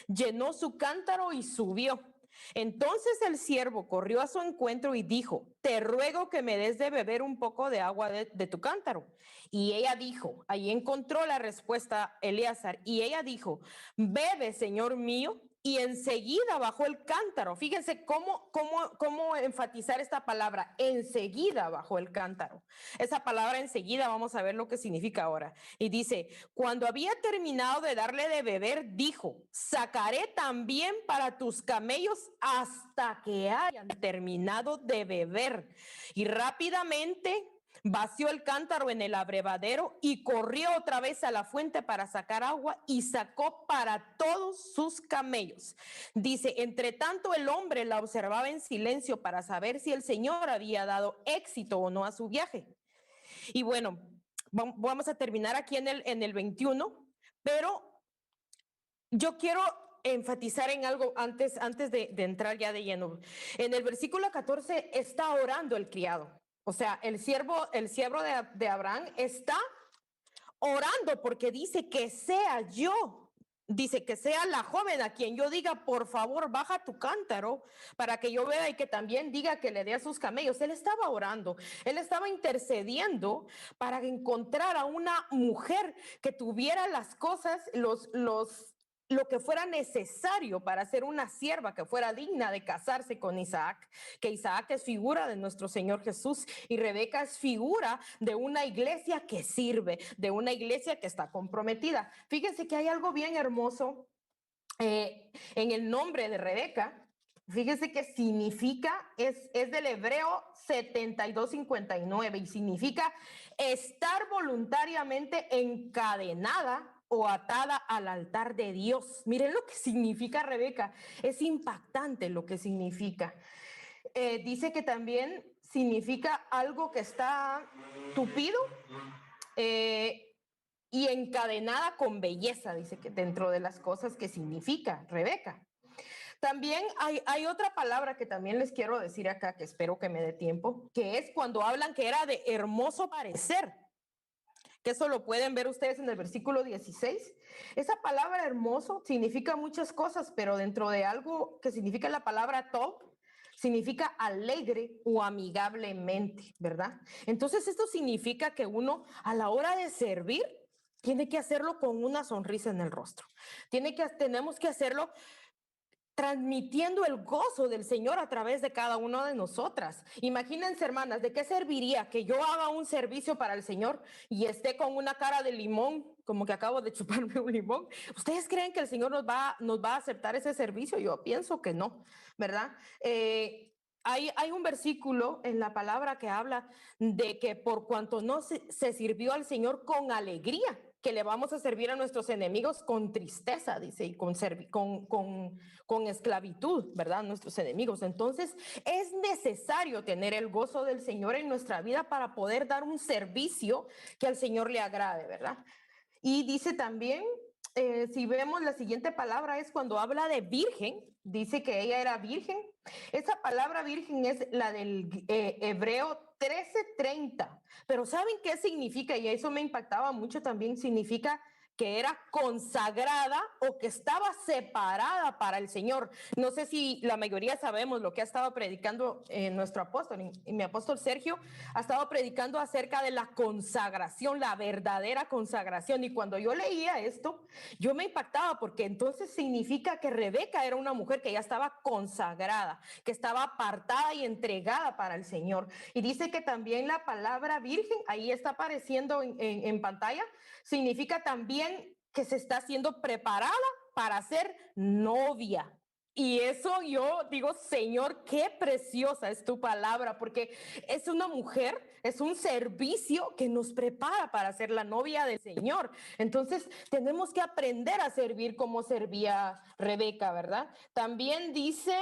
llenó su cántaro y subió. Entonces el siervo corrió a su encuentro y dijo, te ruego que me des de beber un poco de agua de tu cántaro. Y ella dijo, ahí encontró la respuesta Elíasar, y ella dijo, bebe, señor mío. Y enseguida bajó el cántaro. Fíjense cómo enfatizar esta palabra, enseguida bajó el cántaro. Esa palabra enseguida, vamos a ver lo que significa ahora. Y dice, cuando había terminado de darle de beber, dijo, sacaré también para tus camellos hasta que hayan terminado de beber. Y rápidamente vació el cántaro en el abrevadero y corrió otra vez a la fuente para sacar agua y sacó para todos sus camellos. Dice, entre tanto el hombre la observaba en silencio para saber si el Señor había dado éxito o no a su viaje. Y bueno, vamos a terminar aquí en el 21, pero yo quiero enfatizar en algo antes de entrar ya de lleno. En el versículo 14 está orando el criado. O sea, el siervo de Abraham está orando porque dice que sea yo, dice que sea la joven a quien yo diga, por favor, baja tu cántaro para que yo vea, y que también diga que le dé a sus camellos. Él estaba orando, él estaba intercediendo para encontrar a una mujer que tuviera las cosas, lo que fuera necesario para ser una sierva que fuera digna de casarse con Isaac, que Isaac es figura de nuestro Señor Jesús y Rebeca es figura de una iglesia que sirve, de una iglesia que está comprometida. Fíjense que hay algo bien hermoso en el nombre de Rebeca. Fíjense que significa, es del hebreo 72:59 y significa estar voluntariamente encadenada o atada al altar de Dios. Miren lo que significa Rebeca. Es impactante lo que significa. Dice que también significa algo que está tupido y encadenada con belleza, dice que dentro de las cosas que significa Rebeca. También hay otra palabra que también les quiero decir acá, que espero que me dé tiempo, que es cuando hablan que era de hermoso parecer, que eso lo pueden ver ustedes en el versículo 16. Esa palabra hermoso significa muchas cosas, pero dentro de algo que significa la palabra tov, significa alegre o amigablemente, ¿verdad? Entonces esto significa que uno a la hora de servir tiene que hacerlo con una sonrisa en el rostro. Tenemos que hacerlo transmitiendo el gozo del Señor a través de cada una de nosotras. Imagínense, hermanas, ¿de qué serviría que yo haga un servicio para el Señor y esté con una cara de limón, como que acabo de chuparme un limón? ¿Ustedes creen que el Señor nos va a aceptar ese servicio? Yo pienso que no, ¿verdad? Hay un versículo en la palabra que habla de que por cuanto no se sirvió al Señor con alegría, que le vamos a servir a nuestros enemigos con tristeza, dice, y con esclavitud, ¿verdad? Nuestros enemigos. Entonces, es necesario tener el gozo del Señor en nuestra vida para poder dar un servicio que al Señor le agrade, ¿verdad? Y dice también, si vemos la siguiente palabra es cuando habla de virgen, dice que ella era virgen. Esa palabra virgen es la del hebreo 13:30, pero ¿saben qué significa? Y eso me impactaba mucho también, significa que era consagrada o que estaba separada para el Señor. No sé si la mayoría sabemos lo que ha estado predicando nuestro apóstol, y mi apóstol Sergio ha estado predicando acerca de la consagración, la verdadera consagración. Y cuando yo leía esto, yo me impactaba porque entonces significa que Rebeca era una mujer que ya estaba consagrada, que estaba apartada y entregada para el Señor. Y dice que también la palabra virgen, ahí está apareciendo en pantalla, significa también que se está siendo preparada para ser novia. Y eso yo digo, Señor, qué preciosa es tu palabra, porque es una mujer, es un servicio que nos prepara para ser la novia del Señor. Entonces tenemos que aprender a servir como servía Rebeca, ¿verdad? También dice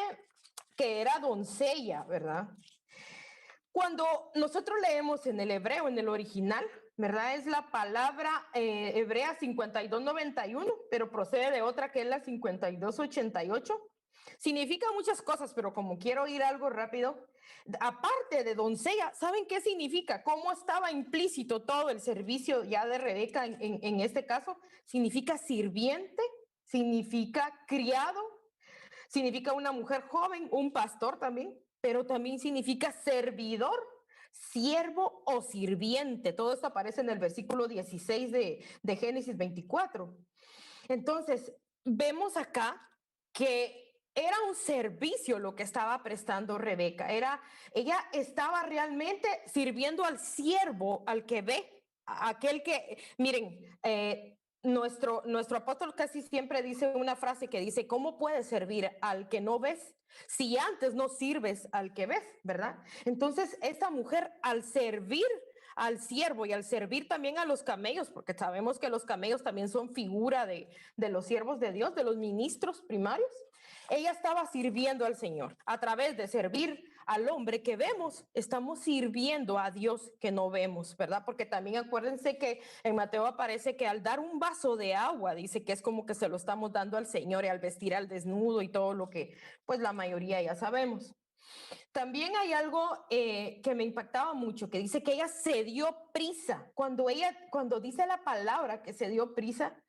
que era doncella, ¿verdad? Cuando nosotros leemos en el hebreo, en el original, ¿verdad? Es la palabra hebrea 5291, pero procede de otra que es la 5288. Significa muchas cosas, pero como quiero ir algo rápido, aparte de doncella, ¿saben qué significa? ¿Cómo estaba implícito todo el servicio ya de Rebeca en este caso? Significa sirviente, significa criado, significa una mujer joven, un pastor también, pero también significa servidor, siervo o sirviente. Todo esto aparece en el versículo 16 de Génesis 24. Entonces, vemos acá que era un servicio lo que estaba prestando Rebeca. Ella estaba realmente sirviendo al siervo, al que ve, a aquel que, miren, nuestro apóstol casi siempre dice una frase que dice, ¿cómo puedes servir al que no ves si antes no sirves al que ves, verdad? Entonces, esta mujer al servir al siervo y al servir también a los camellos, porque sabemos que los camellos también son figura de los siervos de Dios, de los ministros primarios, ella estaba sirviendo al Señor. A través de servir al hombre que vemos, estamos sirviendo a Dios que no vemos, ¿verdad? Porque también acuérdense que en Mateo aparece que al dar un vaso de agua, dice que es como que se lo estamos dando al Señor, y al vestir al desnudo y todo lo que pues la mayoría ya sabemos. También hay algo que me impactaba mucho, que dice que ella se dio prisa. Cuando dice la palabra que se dio prisa,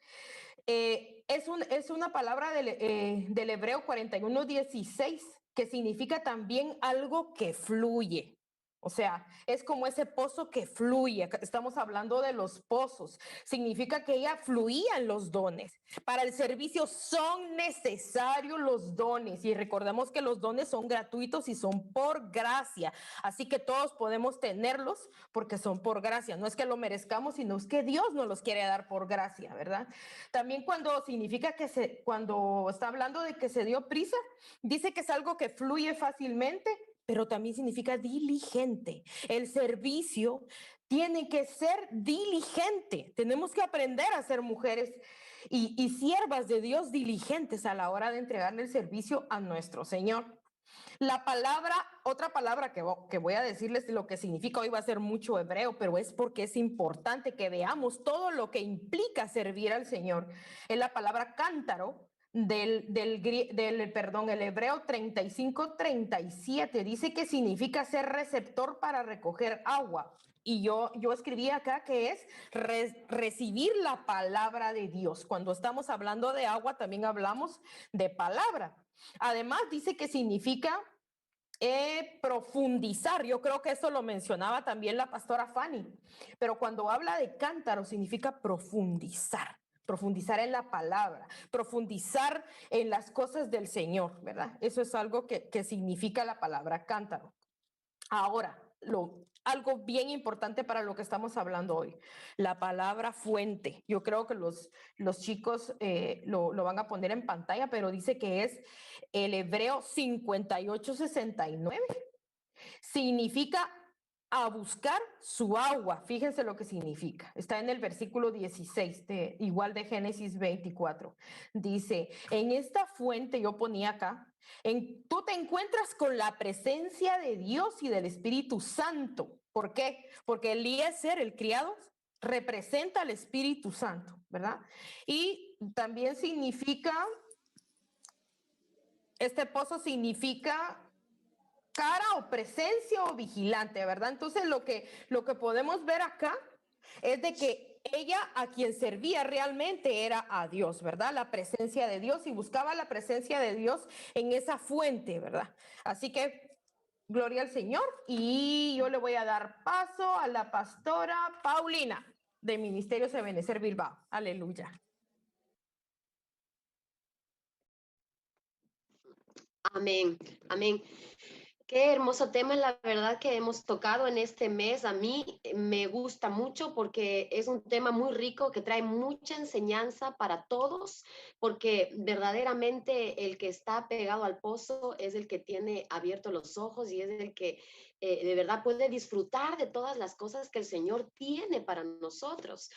es una palabra del hebreo 41:16, que significa también algo que fluye. O sea, es como ese pozo que fluye. Estamos hablando de los pozos. Significa que ella fluía en los dones. Para el servicio son necesarios los dones. Y recordemos que los dones son gratuitos y son por gracia. Así que todos podemos tenerlos porque son por gracia. No es que lo merezcamos, sino es que Dios nos los quiere dar por gracia, ¿verdad? También cuando está hablando de que se dio prisa, dice que es algo que fluye fácilmente, pero también significa diligente. El servicio tiene que ser diligente. Tenemos que aprender a ser mujeres y siervas de Dios diligentes a la hora de entregarle el servicio a nuestro Señor. Otra palabra que voy a decirles lo que significa, hoy va a ser mucho hebreo, pero es porque es importante que veamos todo lo que implica servir al Señor. Es la palabra cántaro, el hebreo 35:37, dice que significa ser receptor para recoger agua. Y yo escribí acá que es recibir la palabra de Dios. Cuando estamos hablando de agua, también hablamos de palabra. Además, dice que significa profundizar. Yo creo que eso lo mencionaba también la pastora Fanny. Pero cuando habla de cántaro, significa profundizar en la palabra, profundizar en las cosas del Señor, ¿verdad? Eso es algo que significa la palabra cántaro. Ahora, algo bien importante para lo que estamos hablando hoy, la palabra fuente. Yo creo que los chicos lo van a poner en pantalla, pero dice que es el hebreo 58:69. Significa a buscar su agua. Fíjense lo que significa. Está en el versículo 16, igual de Génesis 24. Dice, en esta fuente, yo ponía acá, tú te encuentras con la presencia de Dios y del Espíritu Santo. ¿Por qué? Porque Eliezer, el criado, representa al Espíritu Santo, ¿verdad? Y también significa, este pozo significa cara o presencia o vigilante, ¿verdad? Entonces lo que podemos ver acá es de que ella a quien servía realmente era a Dios, ¿verdad? La presencia de Dios, y buscaba la presencia de Dios en esa fuente, ¿verdad? Así que gloria al Señor, y yo le voy a dar paso a la pastora Paulina de Ministerios Ebenezer Bilbao. Aleluya. Amén, amén. Qué hermoso tema, la verdad, que hemos tocado en este mes. A mí me gusta mucho porque es un tema muy rico que trae mucha enseñanza para todos, porque verdaderamente el que está pegado al pozo es el que tiene abiertos los ojos y es el que de verdad puede disfrutar de todas las cosas que el Señor tiene para nosotros.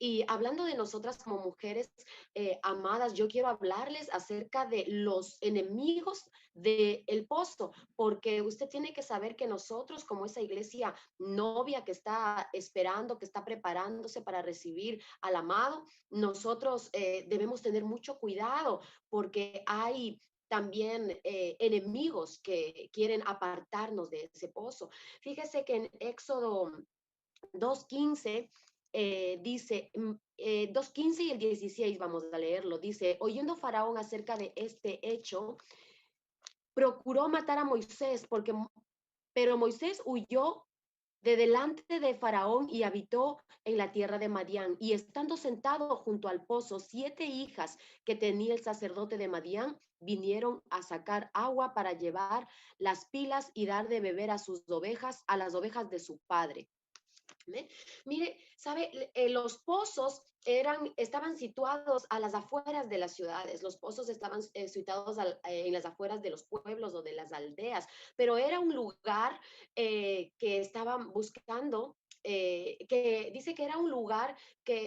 Y hablando de nosotras como mujeres amadas, yo quiero hablarles acerca de los enemigos del pozo, porque usted tiene que saber que nosotros, como esa iglesia novia que está esperando, que está preparándose para recibir al amado, nosotros debemos tener mucho cuidado, porque hay también enemigos que quieren apartarnos de ese pozo. Fíjese que en Éxodo 2:15 dice, 2:15 y el 16, vamos a leerlo, dice, oyendo Faraón acerca de este hecho, procuró matar a Moisés, pero Moisés huyó de delante de Faraón y habitó en la tierra de Madián. Y estando sentado junto al pozo, 7 hijas que tenía el sacerdote de Madián vinieron a sacar agua para llevar las pilas y dar de beber a sus ovejas, a las ovejas de su padre. Mire, sabe, los pozos estaban situados a las afueras de las ciudades, los pozos estaban situados en las afueras de los pueblos o de las aldeas, pero era un lugar que estaban buscando, que dice que era un lugar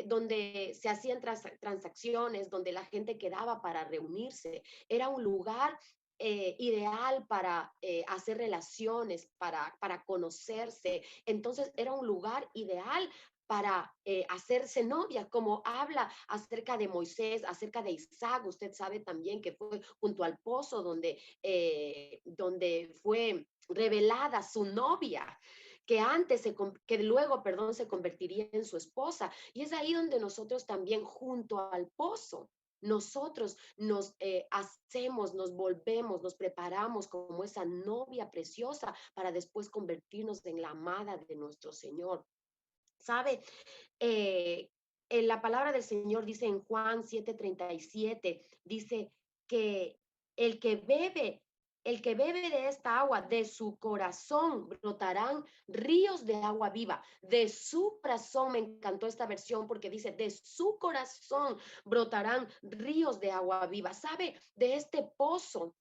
donde se hacían transacciones, donde la gente quedaba para reunirse, era un lugar ideal para hacer relaciones, para conocerse. Entonces era un lugar ideal para hacerse novia, como habla acerca de Moisés, acerca de Isaac. Usted sabe también que fue junto al pozo donde fue revelada su novia, que luego, perdón, se convertiría en su esposa. Y es ahí donde nosotros también, junto al pozo, nosotros nos hacemos, nos volvemos, nos preparamos como esa novia preciosa para después convertirnos en la amada de nuestro Señor. ¿Sabe? En la palabra del Señor dice en Juan 7:37, dice que el que bebe de esta agua, de su corazón brotarán ríos de agua viva. De su corazón, me encantó esta versión porque dice, de su corazón brotarán ríos de agua viva. ¿Sabe? De este pozo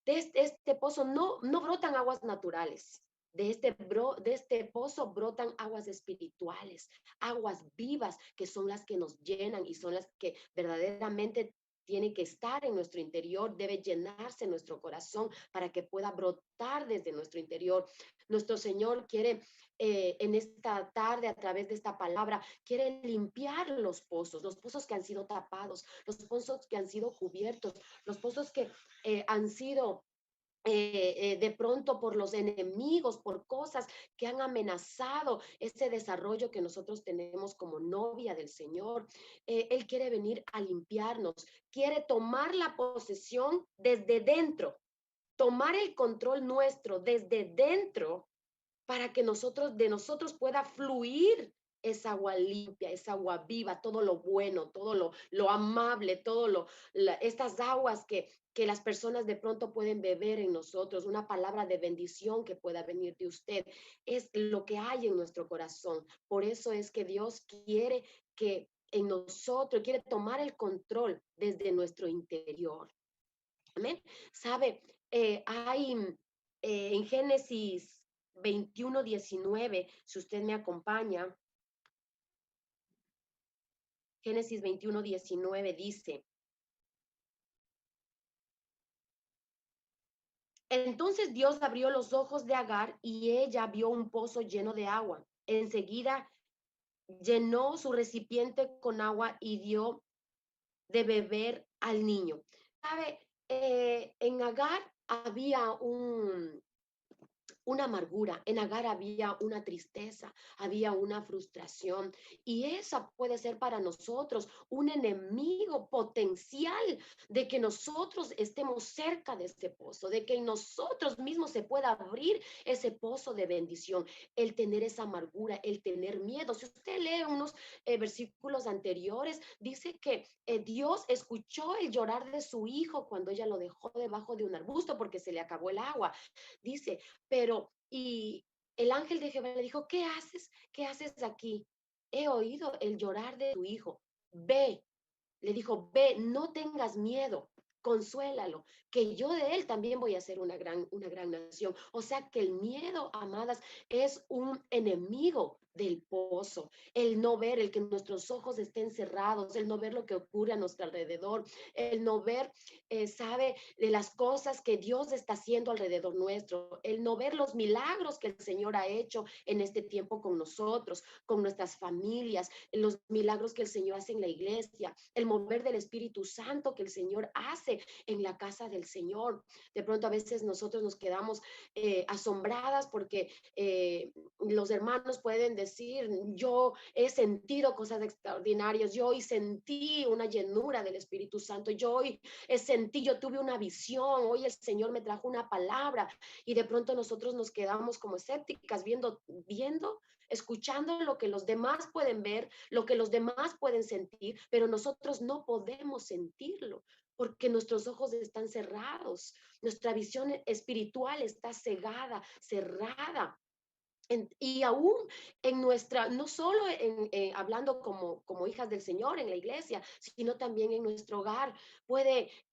no brotan aguas naturales. De este pozo brotan aguas espirituales, aguas vivas, que son las que nos llenan y son las que verdaderamente tiene que estar en nuestro interior, debe llenarse nuestro corazón para que pueda brotar desde nuestro interior. Nuestro Señor quiere en esta tarde, a través de esta palabra, quiere limpiar los pozos que han sido tapados, los pozos que han sido cubiertos, los pozos que han sido de pronto por los enemigos, por cosas que han amenazado ese desarrollo que nosotros tenemos como novia del Señor. Él quiere venir a limpiarnos, quiere tomar la posesión desde dentro, tomar el control nuestro desde dentro para que de nosotros pueda fluir esa agua limpia, esa agua viva, todo lo bueno, todo lo amable, estas aguas que las personas de pronto pueden beber en nosotros, una palabra de bendición que pueda venir de usted, es lo que hay en nuestro corazón. Por eso es que Dios quiere que en nosotros, quiere tomar el control desde nuestro interior. Amén. ¿Sabe? Hay en Génesis 21:19, si usted me acompaña. Génesis 21:19 dice: entonces Dios abrió los ojos de Agar y ella vio un pozo lleno de agua. Enseguida llenó su recipiente con agua y dio de beber al niño. ¿Sabe? En Agar había una amargura, en Agar había una tristeza, había una frustración, y esa puede ser para nosotros un enemigo potencial de que nosotros estemos cerca de ese pozo, de que en nosotros mismos se pueda abrir ese pozo de bendición, el tener esa amargura, el tener miedo. Si usted lee unos versículos anteriores, dice que Dios escuchó el llorar de su hijo cuando ella lo dejó debajo de un arbusto porque se le acabó el agua. Dice, y el ángel de Jehová le dijo, ¿qué haces? ¿Qué haces aquí? He oído el llorar de tu hijo. Ve, le dijo, ve, no tengas miedo, consuélalo, que yo de él también voy a ser una gran nación. O sea que el miedo, amadas, es un enemigo del pozo, el no ver, el que nuestros ojos estén cerrados, el no ver lo que ocurre a nuestro alrededor, el no ver, sabe, de las cosas que Dios está haciendo alrededor nuestro, el no ver los milagros que el Señor ha hecho en este tiempo con nosotros, con nuestras familias, los milagros que el Señor hace en la iglesia, el mover del Espíritu Santo que el Señor hace en la casa del Señor. De pronto a veces nosotros nos quedamos asombradas porque los hermanos pueden decir, yo he sentido cosas extraordinarias, yo hoy sentí una llenura del Espíritu Santo, yo hoy yo tuve una visión, hoy el Señor me trajo una palabra, y de pronto nosotros nos quedamos como escépticas viendo, escuchando lo que los demás pueden ver, lo que los demás pueden sentir, pero nosotros no podemos sentirlo porque nuestros ojos están cerrados, nuestra visión espiritual está cegada, cerrada. Y aún en nuestra, no solo hablando como hijas del Señor en la iglesia, sino también en nuestro hogar,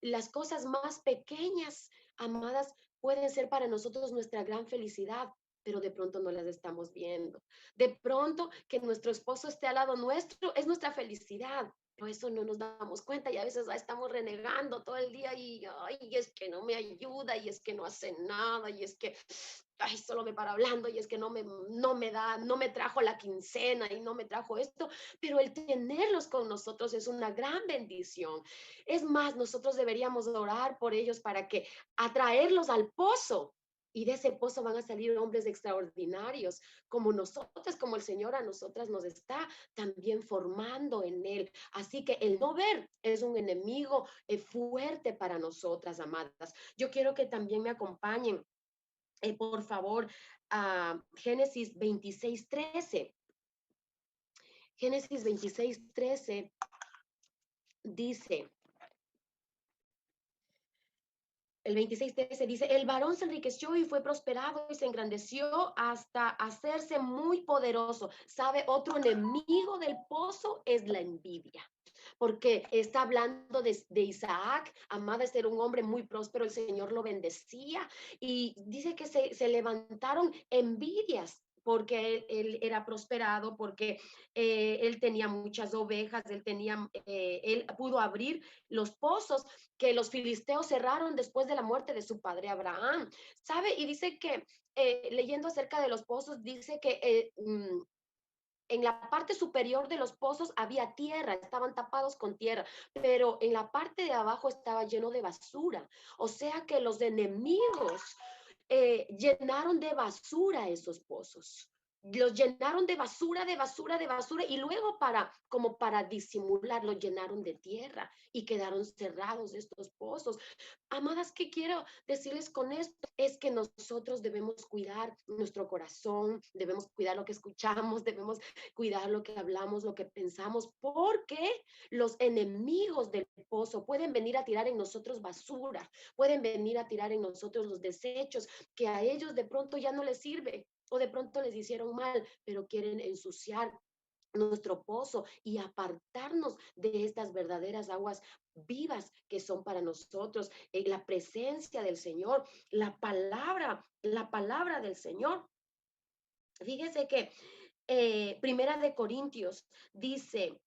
las cosas más pequeñas, amadas, pueden ser para nosotros nuestra gran felicidad, pero de pronto no las estamos viendo. De pronto que nuestro esposo esté al lado nuestro es nuestra felicidad, pero eso no nos damos cuenta y a veces estamos renegando todo el día y, ay, es que no me ayuda y es que no hace nada y es que, ay, solo me para hablando y es que no me trajo la quincena y no me trajo esto, pero el tenerlos con nosotros es una gran bendición. Es más, nosotros deberíamos orar por ellos para que atraerlos al pozo. Y de ese pozo van a salir hombres extraordinarios, como nosotras, como el Señor a nosotras nos está también formando en él. Así que el no ver es un enemigo fuerte para nosotras, amadas. Yo quiero que también me acompañen, por favor, a Génesis 26:13. Génesis 26:13 dice... El 26:13 dice, el varón se enriqueció y fue prosperado y se engrandeció hasta hacerse muy poderoso. ¿Sabe? Otro enemigo del pozo es la envidia, porque está hablando de Isaac, amada, era un hombre muy próspero, el Señor lo bendecía y dice que se levantaron envidias porque él era prosperado, porque él tenía muchas ovejas, él pudo abrir los pozos que los filisteos cerraron después de la muerte de su padre Abraham, ¿sabe? Y dice que, leyendo acerca de los pozos, dice que en la parte superior de los pozos había tierra, estaban tapados con tierra, pero en la parte de abajo estaba lleno de basura. O sea que los enemigos llenaron de basura esos pozos. Los llenaron de basura, de basura, de basura, y luego como para disimular, los llenaron de tierra y quedaron cerrados estos pozos. Amadas, ¿qué quiero decirles con esto? Es que nosotros debemos cuidar nuestro corazón, debemos cuidar lo que escuchamos, debemos cuidar lo que hablamos, lo que pensamos, porque los enemigos del pozo pueden venir a tirar en nosotros basura, pueden venir a tirar en nosotros los desechos que a ellos de pronto ya no les sirve o de pronto les hicieron mal, pero quieren ensuciar nuestro pozo y apartarnos de estas verdaderas aguas vivas que son para nosotros, la presencia del Señor, la palabra del Señor. Fíjese que Primera de Corintios dice,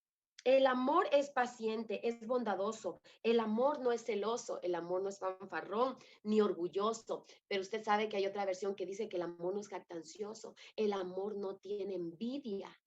el amor es paciente, es bondadoso, el amor no es celoso, el amor no es fanfarrón ni orgulloso, pero usted sabe que hay otra versión que dice que el amor no es jactancioso, el amor no tiene envidia.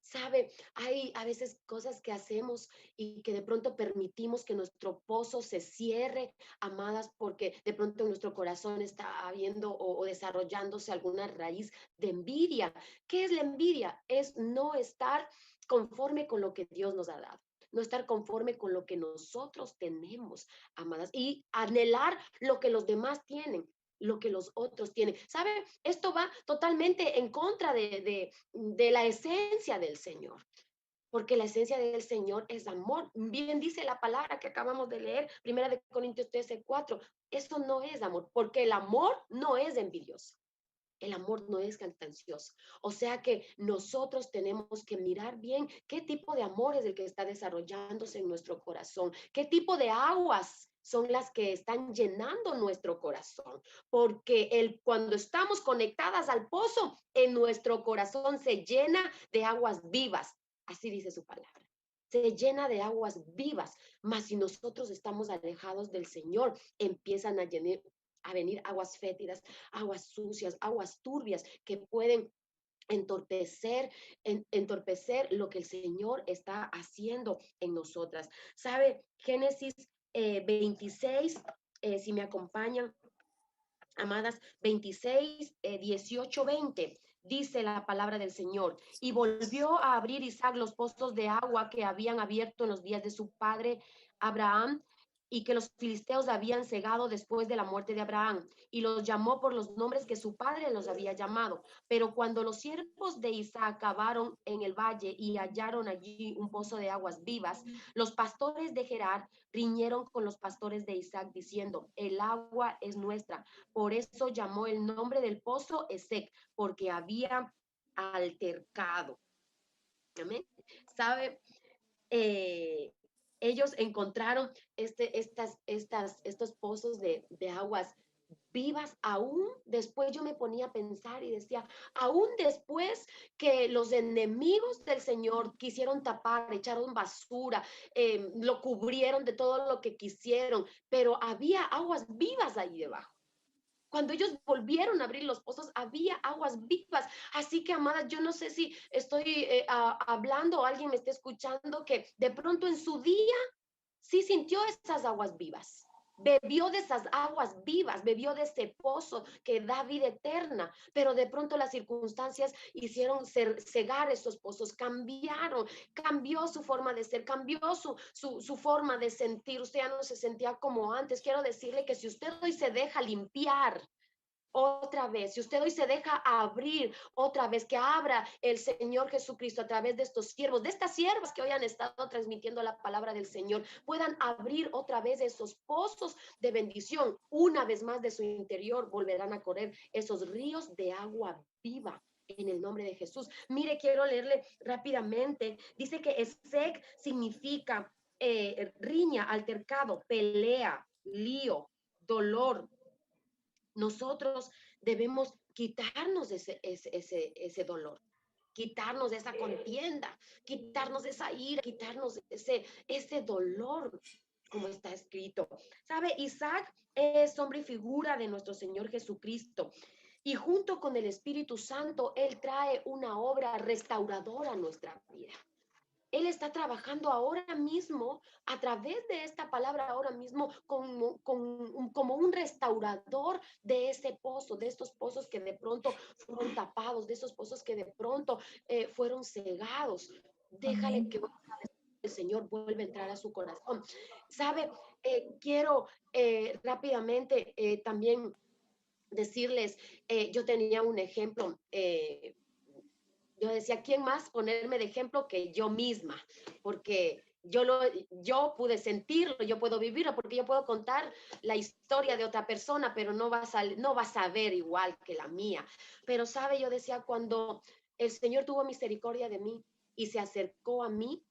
Sabe, hay a veces cosas que hacemos y que de pronto permitimos que nuestro pozo se cierre, amadas, porque de pronto en nuestro corazón está habiendo o desarrollándose alguna raíz de envidia. ¿Qué es la envidia? Es no estar conforme con lo que Dios nos ha dado, no estar conforme con lo que nosotros tenemos, amadas, y anhelar lo que los demás tienen, lo que los otros tienen. ¿Sabe? Esto va totalmente en contra de la esencia del Señor, porque la esencia del Señor es amor. Bien dice la palabra que acabamos de leer, 1 Corintios 13:4. Eso no es amor, porque el amor no es envidioso. El amor no es jactancioso. O sea que nosotros tenemos que mirar bien qué tipo de amor es el que está desarrollándose en nuestro corazón, qué tipo de aguas son las que están llenando nuestro corazón, porque cuando estamos conectadas al pozo, en nuestro corazón se llena de aguas vivas. Así dice su palabra. Se llena de aguas vivas, mas si nosotros estamos alejados del Señor, empiezan a venir aguas fétidas, aguas sucias, aguas turbias que pueden entorpecer lo que el Señor está haciendo en nosotras. ¿Sabe? Génesis 26, si me acompañan, amadas, 26, 18, 20. Dice la palabra del Señor, y volvió a abrir Isaac los pozos de agua que habían abierto en los días de su padre Abraham, y que los filisteos habían cegado después de la muerte de Abraham, y los llamó por los nombres que su padre los había llamado. Pero cuando los siervos de Isaac cavaron en el valle y hallaron allí un pozo de aguas vivas, los pastores de Gerar riñeron con los pastores de Isaac diciendo, el agua es nuestra. Por eso llamó el nombre del pozo Esek, porque había altercado. Amén. ¿Sabe? Ellos encontraron estos pozos de aguas vivas. Aún después yo me ponía a pensar y decía, aún después que los enemigos del Señor quisieron tapar, echaron basura, lo cubrieron de todo lo que quisieron, pero había aguas vivas ahí debajo. Cuando ellos volvieron a abrir los pozos, había aguas vivas. Así que, amadas, yo no sé si estoy hablando o alguien me está escuchando que de pronto en su día sí sintió esas aguas vivas. Bebió de esas aguas vivas, bebió de ese pozo que da vida eterna, pero de pronto las circunstancias hicieron cegar esos pozos, cambió su forma de ser, cambió su forma de sentir. Usted ya no se sentía como antes. Quiero decirle que si usted hoy se deja limpiar otra vez, si usted hoy se deja abrir otra vez, que abra el Señor Jesucristo a través de estos siervos, de estas siervas que hoy han estado transmitiendo la palabra del Señor, puedan abrir otra vez esos pozos de bendición. Una vez más de su interior volverán a correr esos ríos de agua viva. En el nombre de Jesús. Mire, quiero leerle rápidamente. Dice que Esek significa riña, altercado, pelea, lío, dolor. Nosotros debemos quitarnos ese dolor, quitarnos de esa contienda, quitarnos de esa ira, quitarnos ese dolor, como está escrito. ¿Sabe? Isaac es hombre y figura de nuestro Señor Jesucristo. Y junto con el Espíritu Santo, Él trae una obra restauradora a nuestra vida. Él está trabajando ahora mismo, a través de esta palabra, ahora mismo, como un restaurador de ese pozo, de estos pozos que de pronto fueron tapados, de esos pozos que de pronto fueron cegados. Déjale que el Señor vuelva a entrar a su corazón. ¿Sabe? Quiero rápidamente también decirles, yo tenía un ejemplo. Yo decía, ¿quién más ponerme de ejemplo que yo misma? Porque yo pude sentirlo, yo puedo vivirlo, porque yo puedo contar la historia de otra persona, pero no va a saber igual que la mía. Pero, ¿sabe? Yo decía, cuando el Señor tuvo misericordia de mí y se acercó a mí,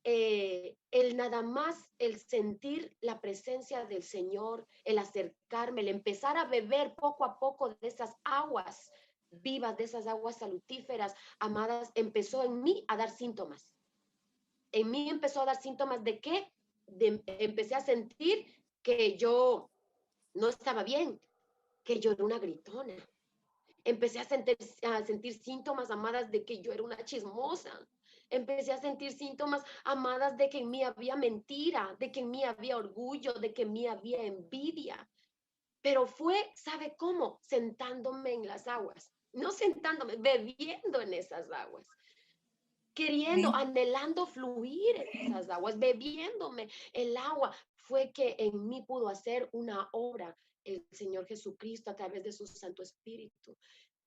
el nada más, el sentir la presencia del Señor, el acercarme, el empezar a beber poco a poco de esas aguas vivas, de esas aguas salutíferas, amadas, empezó en mí a dar síntomas. En mí empezó a dar síntomas de que empecé a sentir que yo no estaba bien, que yo era una gritona. Empecé a sentir síntomas, amadas, de que yo era una chismosa. Empecé a sentir síntomas, amadas, de que en mí había mentira, de que en mí había orgullo, de que en mí había envidia. Pero fue, ¿sabe cómo? Sentándome en las aguas. No sentándome, bebiendo en esas aguas. Queriendo, anhelando fluir en esas aguas, bebiéndome el agua. Fue que en mí pudo hacer una obra el Señor Jesucristo a través de su Santo Espíritu.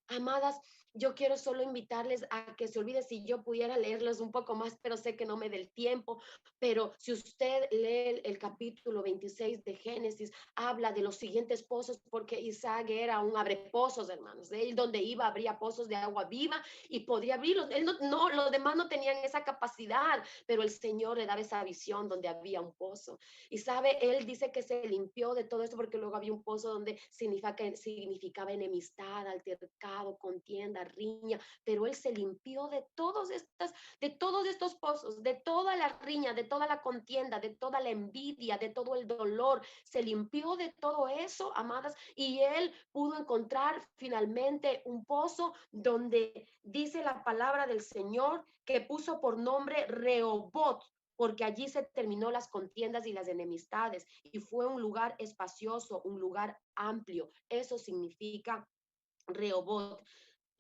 Amadas, yo quiero solo invitarles a que se olviden, si yo pudiera leerles un poco más, pero sé que no me dé el tiempo, pero si usted lee el capítulo 26 de Génesis, habla de los siguientes pozos, porque Isaac era un abrepozos, hermanos. Él donde iba abría pozos de agua viva y podría abrirlos. Él los demás no tenían esa capacidad, pero el Señor le daba esa visión donde había un pozo. Y sabe, él dice que se limpió de todo esto porque luego había un pozo donde significaba enemistad, altercado, contienda, riña, pero él se limpió de todos estos pozos, de toda la riña, de toda la contienda, de toda la envidia, de todo el dolor. Se limpió de todo eso, amadas, y él pudo encontrar finalmente un pozo donde dice la palabra del Señor que puso por nombre Rehoboth, porque allí se terminó las contiendas y las enemistades, y fue un lugar espacioso, un lugar amplio. Eso significa Rehoboth.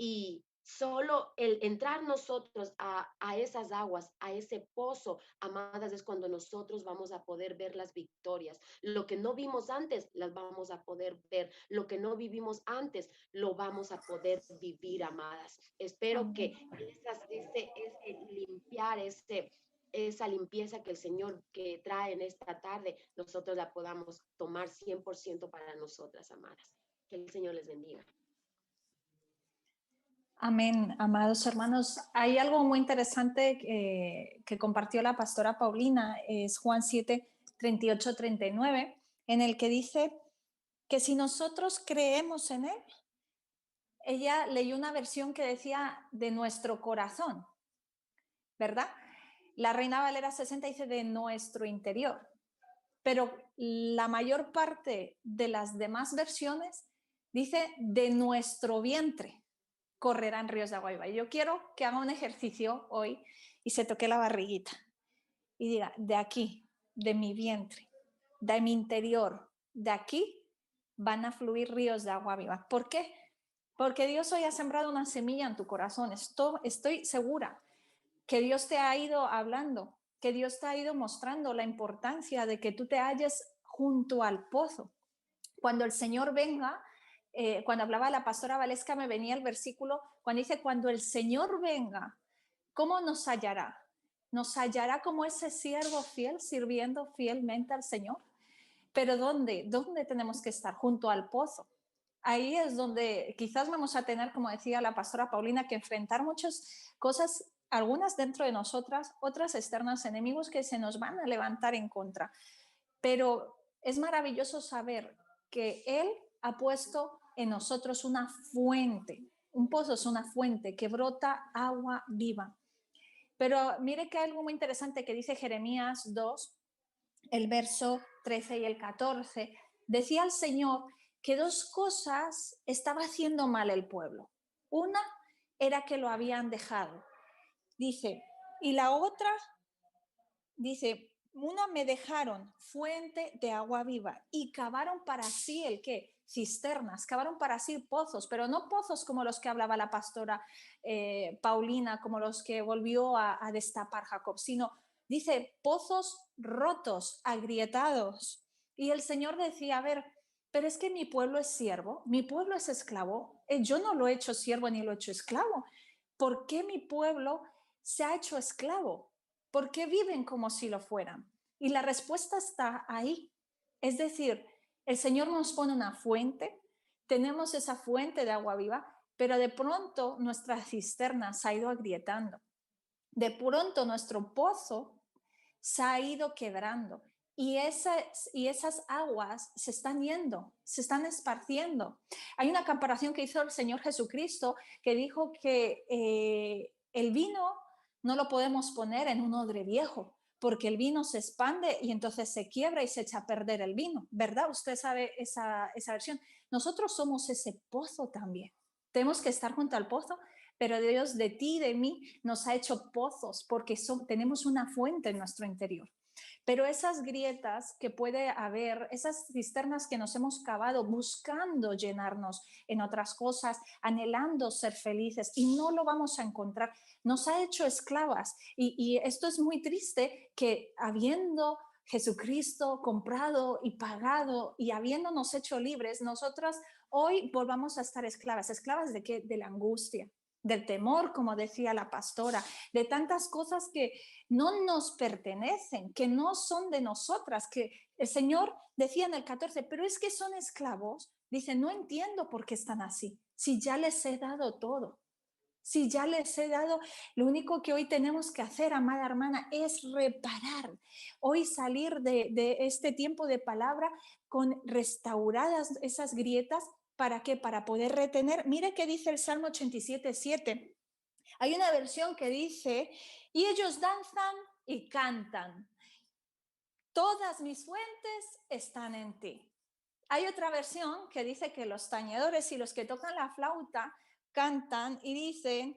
Y solo el entrar nosotros a esas aguas, a ese pozo, amadas, es cuando nosotros vamos a poder ver las victorias. Lo que no vimos antes, las vamos a poder ver. Lo que no vivimos antes, lo vamos a poder vivir, amadas. Espero que limpiar, esa limpieza que el Señor que trae en esta tarde, nosotros la podamos tomar 100% para nosotras, amadas. Que el Señor les bendiga. Amén, amados hermanos. Hay algo muy interesante que compartió la pastora Paulina, es Juan 7, 38, 39, en el que dice que si nosotros creemos en Él, ella leyó una versión que decía de nuestro corazón, ¿verdad? La Reina Valera 60 dice de nuestro interior, pero la mayor parte de las demás versiones dice de nuestro vientre correrán ríos de agua viva. Yo quiero que haga un ejercicio hoy y se toque la barriguita y diga, de aquí, de mi vientre, de mi interior, de aquí van a fluir ríos de agua viva. ¿Por qué? Porque Dios hoy ha sembrado una semilla en tu corazón. Estoy segura que Dios te ha ido hablando, que Dios te ha ido mostrando la importancia de que tú te halles junto al pozo. Cuando el Señor venga, cuando hablaba la pastora Valesca, me venía el versículo cuando dice, cuando el Señor venga, ¿cómo nos hallará? ¿Nos hallará como ese siervo fiel, sirviendo fielmente al Señor? Pero ¿dónde? ¿Dónde tenemos que estar? Junto al pozo. Ahí es donde quizás vamos a tener, como decía la pastora Paulina, que enfrentar muchas cosas, algunas dentro de nosotras, otras externas, enemigos que se nos van a levantar en contra. Pero es maravilloso saber que Él ha puesto en nosotros una fuente. Un pozo es una fuente que brota agua viva. Pero mire que hay algo muy interesante que dice Jeremías 2, el verso 13 y el 14. Decía el Señor que dos cosas estaba haciendo mal el pueblo. Una era que lo habían dejado. Dice, y la otra, dice, una me dejaron fuente de agua viva y cavaron para sí el qué, cisternas, cavaron para sí pozos, pero no pozos como los que hablaba la pastora Paulina, como los que volvió a destapar Jacob, sino dice pozos rotos, agrietados. Y el Señor decía, a ver, pero es que mi pueblo es siervo, mi pueblo es esclavo, yo no lo he hecho siervo ni lo he hecho esclavo. ¿Por qué mi pueblo se ha hecho esclavo? ¿Por qué viven como si lo fueran? Y la respuesta está ahí. Es decir, el Señor nos pone una fuente, tenemos esa fuente de agua viva, pero de pronto nuestra cisterna se ha ido agrietando. De pronto nuestro pozo se ha ido quebrando. y esas aguas se están yendo, se están esparciendo. Hay una comparación que hizo el Señor Jesucristo que dijo que el vino no lo podemos poner en un odre viejo, porque el vino se expande y entonces se quiebra y se echa a perder el vino, ¿verdad? Usted sabe esa versión. Nosotros somos ese pozo también. Tenemos que estar junto al pozo, pero Dios de ti y de mí nos ha hecho pozos porque tenemos una fuente en nuestro interior. Pero esas grietas que puede haber, esas cisternas que nos hemos cavado buscando llenarnos en otras cosas, anhelando ser felices y no lo vamos a encontrar, nos ha hecho esclavas. Y esto es muy triste que habiendo Jesucristo comprado y pagado y habiéndonos hecho libres, nosotras hoy volvamos a estar esclavas. ¿Esclavas de qué? De la angustia, del temor, como decía la pastora, de tantas cosas que no nos pertenecen, que no son de nosotras, que el Señor decía en el 14, pero es que son esclavos. Dice, no entiendo por qué están así, si ya les he dado todo. Si ya les he dado, lo único que hoy tenemos que hacer, amada hermana, es reparar. Hoy salir de este tiempo de palabra con restauradas esas grietas. ¿Para qué? Para poder retener. Mire qué dice el Salmo 87:7. Hay una versión que dice, y ellos danzan y cantan. Todas mis fuentes están en ti. Hay otra versión que dice que los tañedores y los que tocan la flauta cantan y dicen,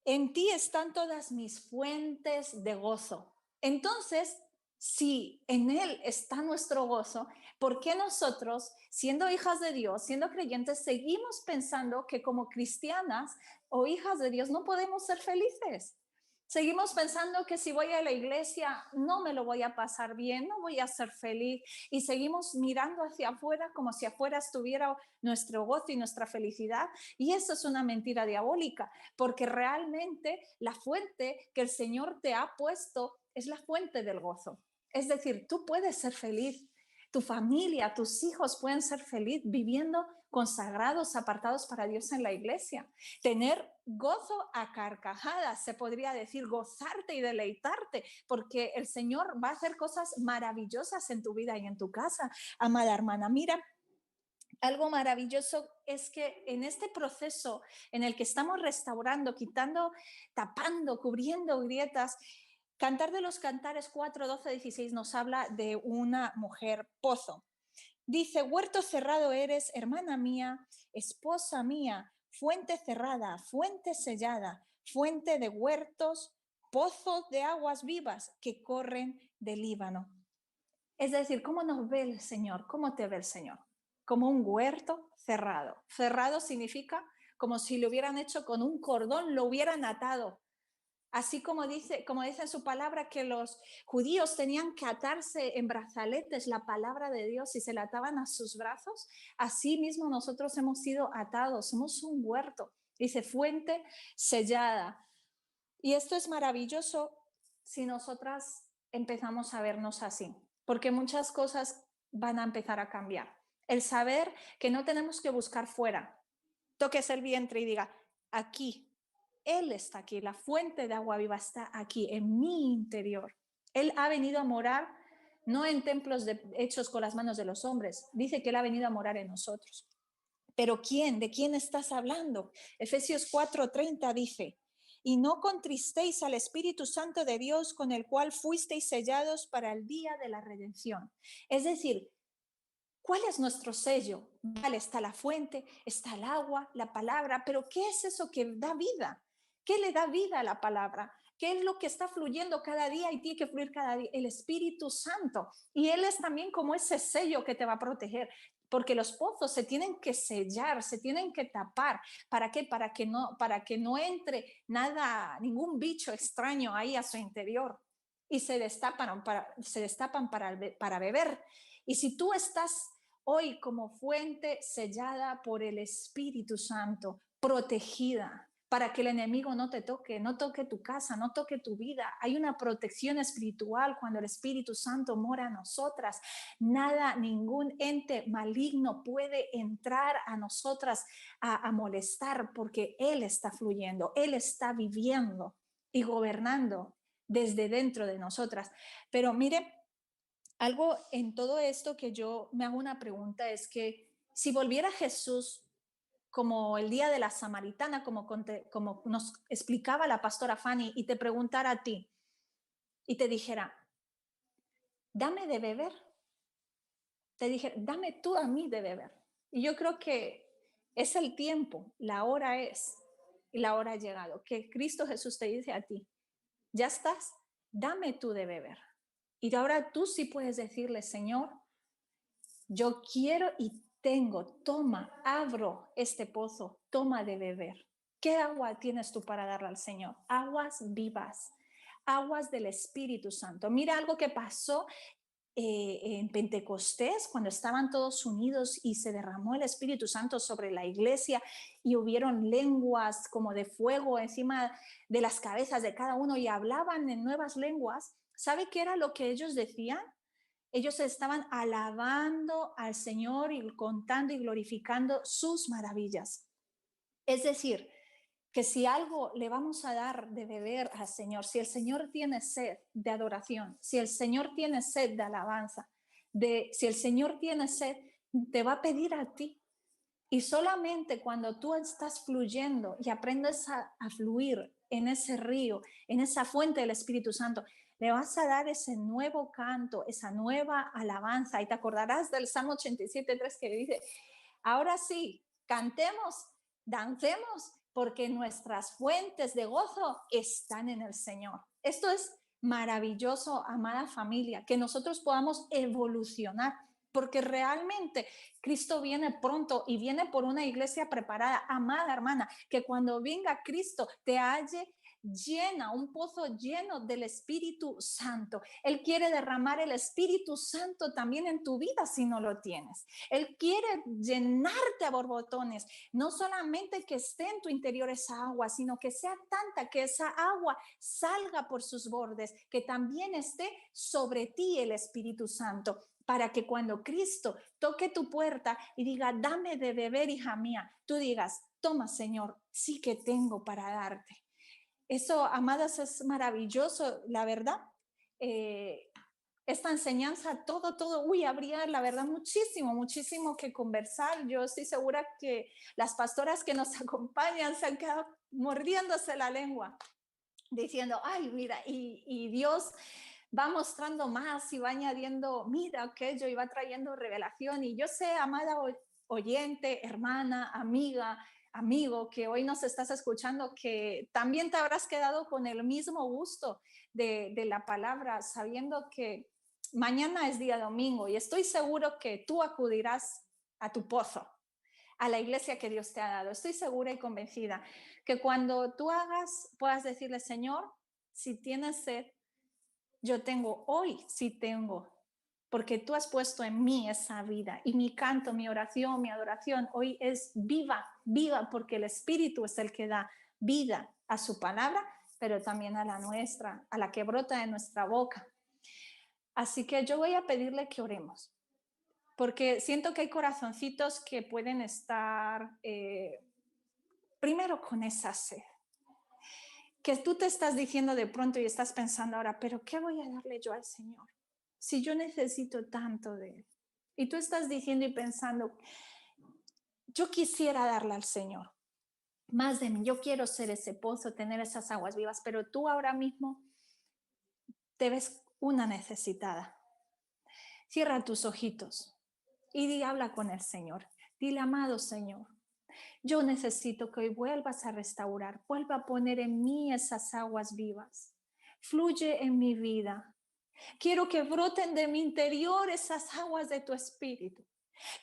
en ti están todas mis fuentes de gozo. Entonces, si en Él está nuestro gozo, ¿por qué nosotros, siendo hijas de Dios, siendo creyentes, seguimos pensando que como cristianas o hijas de Dios no podemos ser felices? Seguimos pensando que si voy a la iglesia no me lo voy a pasar bien, no voy a ser feliz, y seguimos mirando hacia afuera como si afuera estuviera nuestro gozo y nuestra felicidad, y eso es una mentira diabólica, porque realmente la fuente que el Señor te ha puesto es la fuente del gozo. Es decir, tú puedes ser feliz, tu familia, tus hijos pueden ser feliz viviendo consagrados, apartados para Dios en la iglesia. Tener gozo a carcajadas, se podría decir, gozarte y deleitarte, porque el Señor va a hacer cosas maravillosas en tu vida y en tu casa, amada hermana. Mira, algo maravilloso es que en este proceso en el que estamos restaurando, quitando, tapando, cubriendo grietas, Cantar de los Cantares 4, 12, 16 nos habla de una mujer pozo. Dice, huerto cerrado eres, hermana mía, esposa mía, fuente cerrada, fuente sellada, fuente de huertos, pozos de aguas vivas que corren del Líbano. Es decir, ¿cómo nos ve el Señor? ¿Cómo te ve el Señor? Como un huerto cerrado. Cerrado significa como si lo hubieran hecho con un cordón, lo hubieran atado. Así como dice en su palabra que los judíos tenían que atarse en brazaletes la palabra de Dios y se la ataban a sus brazos, así mismo nosotros hemos sido atados, somos un huerto, dice fuente sellada. Y esto es maravilloso si nosotras empezamos a vernos así, porque muchas cosas van a empezar a cambiar. El saber que no tenemos que buscar fuera, toques el vientre y diga, aquí. Él está aquí, la fuente de agua viva está aquí, en mi interior. Él ha venido a morar, no en templos hechos con las manos de los hombres, dice que Él ha venido a morar en nosotros. ¿Pero quién? ¿De quién estás hablando? Efesios 4:30 dice, y no contristéis al Espíritu Santo de Dios con el cual fuisteis sellados para el día de la redención. Es decir, ¿cuál es nuestro sello? Vale, está la fuente, está el agua, la palabra, pero ¿qué es eso que da vida? ¿Qué le da vida a la palabra? ¿Qué es lo que está fluyendo cada día y tiene que fluir cada día? El Espíritu Santo. Y Él es también como ese sello que te va a proteger, porque los pozos se tienen que sellar, se tienen que tapar. ¿Para qué? Para que no entre nada, ningún bicho extraño ahí a su interior. Y se destapan para beber. Y si tú estás hoy como fuente sellada por el Espíritu Santo, protegida, para que el enemigo no te toque, no toque tu casa, no toque tu vida. Hay una protección espiritual cuando el Espíritu Santo mora en nosotras. Nada, ningún ente maligno puede entrar a nosotras a molestar, porque Él está fluyendo, Él está viviendo y gobernando desde dentro de nosotras. Pero mire, Algo en todo esto que yo me hago una pregunta es que si volviera Jesús como el día de la samaritana, como nos explicaba la pastora Fanny, y te preguntara a ti y te dijera, dame de beber, te dijera, dame tú a mí de beber. Y yo creo que es el tiempo, la hora es, y la hora ha llegado, que Cristo Jesús te dice a ti, ya estás, dame tú de beber. Y ahora tú sí puedes decirle, Señor, yo quiero y tengo, toma, abro este pozo, toma de beber. ¿Qué agua tienes tú para darle al Señor? Aguas vivas, aguas del Espíritu Santo. Mira algo que pasó en Pentecostés, cuando estaban todos unidos y se derramó el Espíritu Santo sobre la iglesia y hubieron lenguas como de fuego encima de las cabezas de cada uno y hablaban en nuevas lenguas. ¿Sabe qué era lo que ellos decían? Ellos estaban alabando al Señor y contando y glorificando sus maravillas. Es decir, que si algo le vamos a dar de beber al Señor, si el Señor tiene sed de adoración, si el Señor tiene sed de alabanza, si el Señor tiene sed, te va a pedir a ti. Y solamente cuando tú estás fluyendo y aprendes a fluir en ese río, en esa fuente del Espíritu Santo, le vas a dar ese nuevo canto, esa nueva alabanza. Y te acordarás del Salmo 87:3 que dice, ahora sí, cantemos, dancemos, porque nuestras fuentes de gozo están en el Señor. Esto es maravilloso, amada familia, que nosotros podamos evolucionar, porque realmente Cristo viene pronto y viene por una iglesia preparada. Amada hermana, que cuando venga Cristo te halle llena, un pozo lleno del Espíritu Santo. Él quiere derramar el Espíritu Santo también en tu vida si no lo tienes. Él quiere llenarte a borbotones, no solamente que esté en tu interior esa agua, sino que sea tanta que esa agua salga por sus bordes, que también esté sobre ti el Espíritu Santo, para que cuando Cristo toque tu puerta y diga, dame de beber, hija mía, tú digas, toma, Señor, sí que tengo para darte. Eso, amadas, es maravilloso, la verdad. Esta enseñanza, todo, habría, la verdad, muchísimo que conversar. Yo estoy segura que las pastoras que nos acompañan se han quedado mordiéndose la lengua, diciendo, ay, mira, y Dios va mostrando más y va añadiendo, mira, aquello, y va trayendo revelación. Y yo sé, amada oyente, hermana, amiga, amigo, que hoy nos estás escuchando, que también te habrás quedado con el mismo gusto de la palabra, sabiendo que mañana es día domingo y estoy seguro que tú acudirás a tu pozo, a la iglesia que Dios te ha dado. Estoy segura y convencida que cuando tú puedas decirle, Señor, si tienes sed, yo tengo hoy, sí tengo, porque tú has puesto en mí esa vida y mi canto, mi oración, mi adoración hoy es viva, porque el Espíritu es el que da vida a su palabra, pero también a la nuestra, a la que brota de nuestra boca. Así que yo voy a pedirle que oremos, porque siento que hay corazoncitos que pueden estar primero con esa sed, que tú te estás diciendo de pronto y estás pensando ahora, pero ¿qué voy a darle yo al Señor? Si yo necesito tanto de Él. Y tú estás diciendo y pensando, yo quisiera darle al Señor más de mí, yo quiero ser ese pozo, tener esas aguas vivas, pero tú ahora mismo te ves una necesitada. Cierra tus ojitos y habla con el Señor. Dile, amado Señor, yo necesito que hoy vuelvas a restaurar, vuelva a poner en mí esas aguas vivas. Fluye en mi vida. Quiero que broten de mi interior esas aguas de tu espíritu.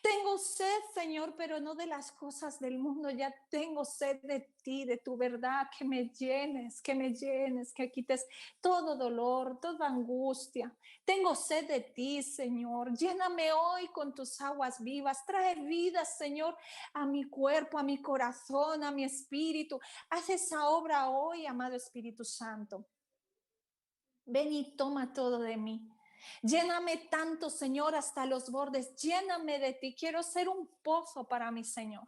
Tengo sed, Señor, pero no de las cosas del mundo. Ya tengo sed de ti, de tu verdad, que me llenes, que quites todo dolor, toda angustia. Tengo sed de ti, Señor. Lléname hoy con tus aguas vivas. Trae vida, Señor, a mi cuerpo, a mi corazón, a mi espíritu. Haz esa obra hoy, amado Espíritu Santo. Ven y toma todo de mí. Lléname tanto, Señor, hasta los bordes. Lléname de ti. Quiero ser un pozo para mi Señor.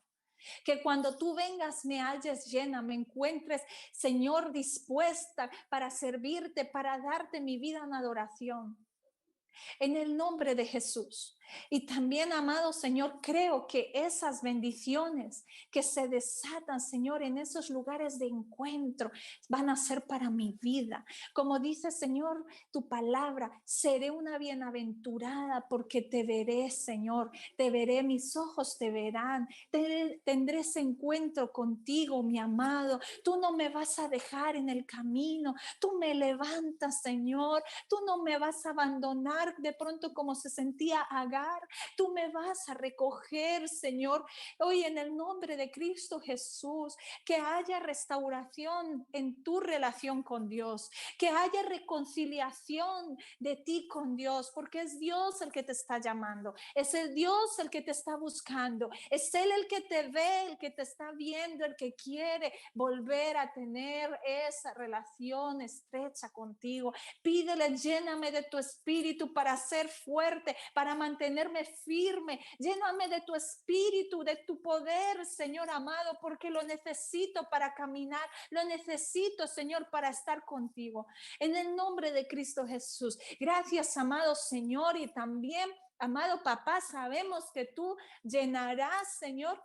Que cuando tú vengas me halles llena, me encuentres, Señor, dispuesta para servirte, para darte mi vida en adoración. en el nombre de Jesús. Y también, amado Señor, creo que esas bendiciones que se desatan, Señor, en esos lugares de encuentro van a ser para mi vida. Como dice, Señor, tu palabra, seré una bienaventurada porque te veré, Señor, te veré, mis ojos te verán, tendré ese encuentro contigo, mi amado. Tú no me vas a dejar en el camino, tú me levantas, Señor, tú no me vas a abandonar de pronto como se sentía Agar. Tú me vas a recoger, Señor, hoy en el nombre de Cristo Jesús, que haya restauración en tu relación con Dios, que haya reconciliación de ti con Dios, porque es Dios el que te está llamando, es el Dios el que te está buscando, es Él el que te ve, el que te está viendo, el que quiere volver a tener esa relación estrecha contigo. Pídele, lléname de tu espíritu para ser fuerte, para mantenerme firme. Lléname de tu espíritu, de tu poder, Señor amado, porque lo necesito para caminar, lo necesito, Señor, para estar contigo. En el nombre de Cristo Jesús. Gracias, amado Señor, y también, amado papá, sabemos que tú llenarás, Señor,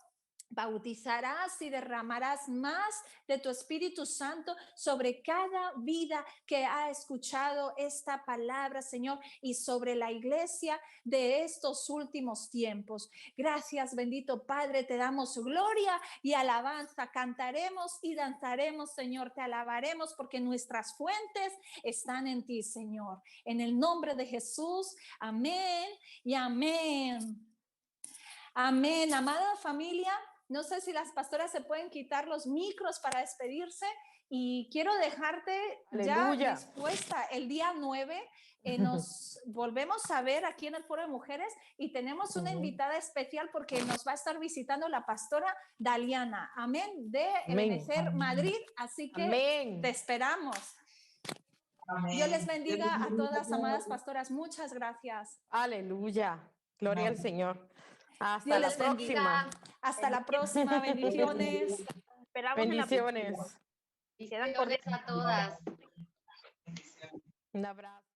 bautizarás y derramarás más de tu Espíritu Santo sobre cada vida que ha escuchado esta palabra, Señor, y sobre la iglesia de estos últimos tiempos. Gracias, bendito Padre, te damos gloria y alabanza. Cantaremos y danzaremos, Señor, te alabaremos porque nuestras fuentes están en ti, Señor. En el nombre de Jesús, amén y amén. Amén, amada familia. No sé si las pastoras se pueden quitar los micros para despedirse y quiero dejarte ya dispuesta. El día 9 nos volvemos a ver aquí en el Foro de Mujeres y tenemos una invitada especial porque nos va a estar visitando la pastora Daliana, amén, de Ebenecer Madrid, así que te esperamos. Amén. Dios les bendiga a todas, amadas pastoras. Muchas gracias. Aleluya. Gloria al Señor. Hasta Dios la les próxima. bendiga. Hasta la próxima. Bendiciones. Bendiciones. Bendiciones a todas. Un abrazo.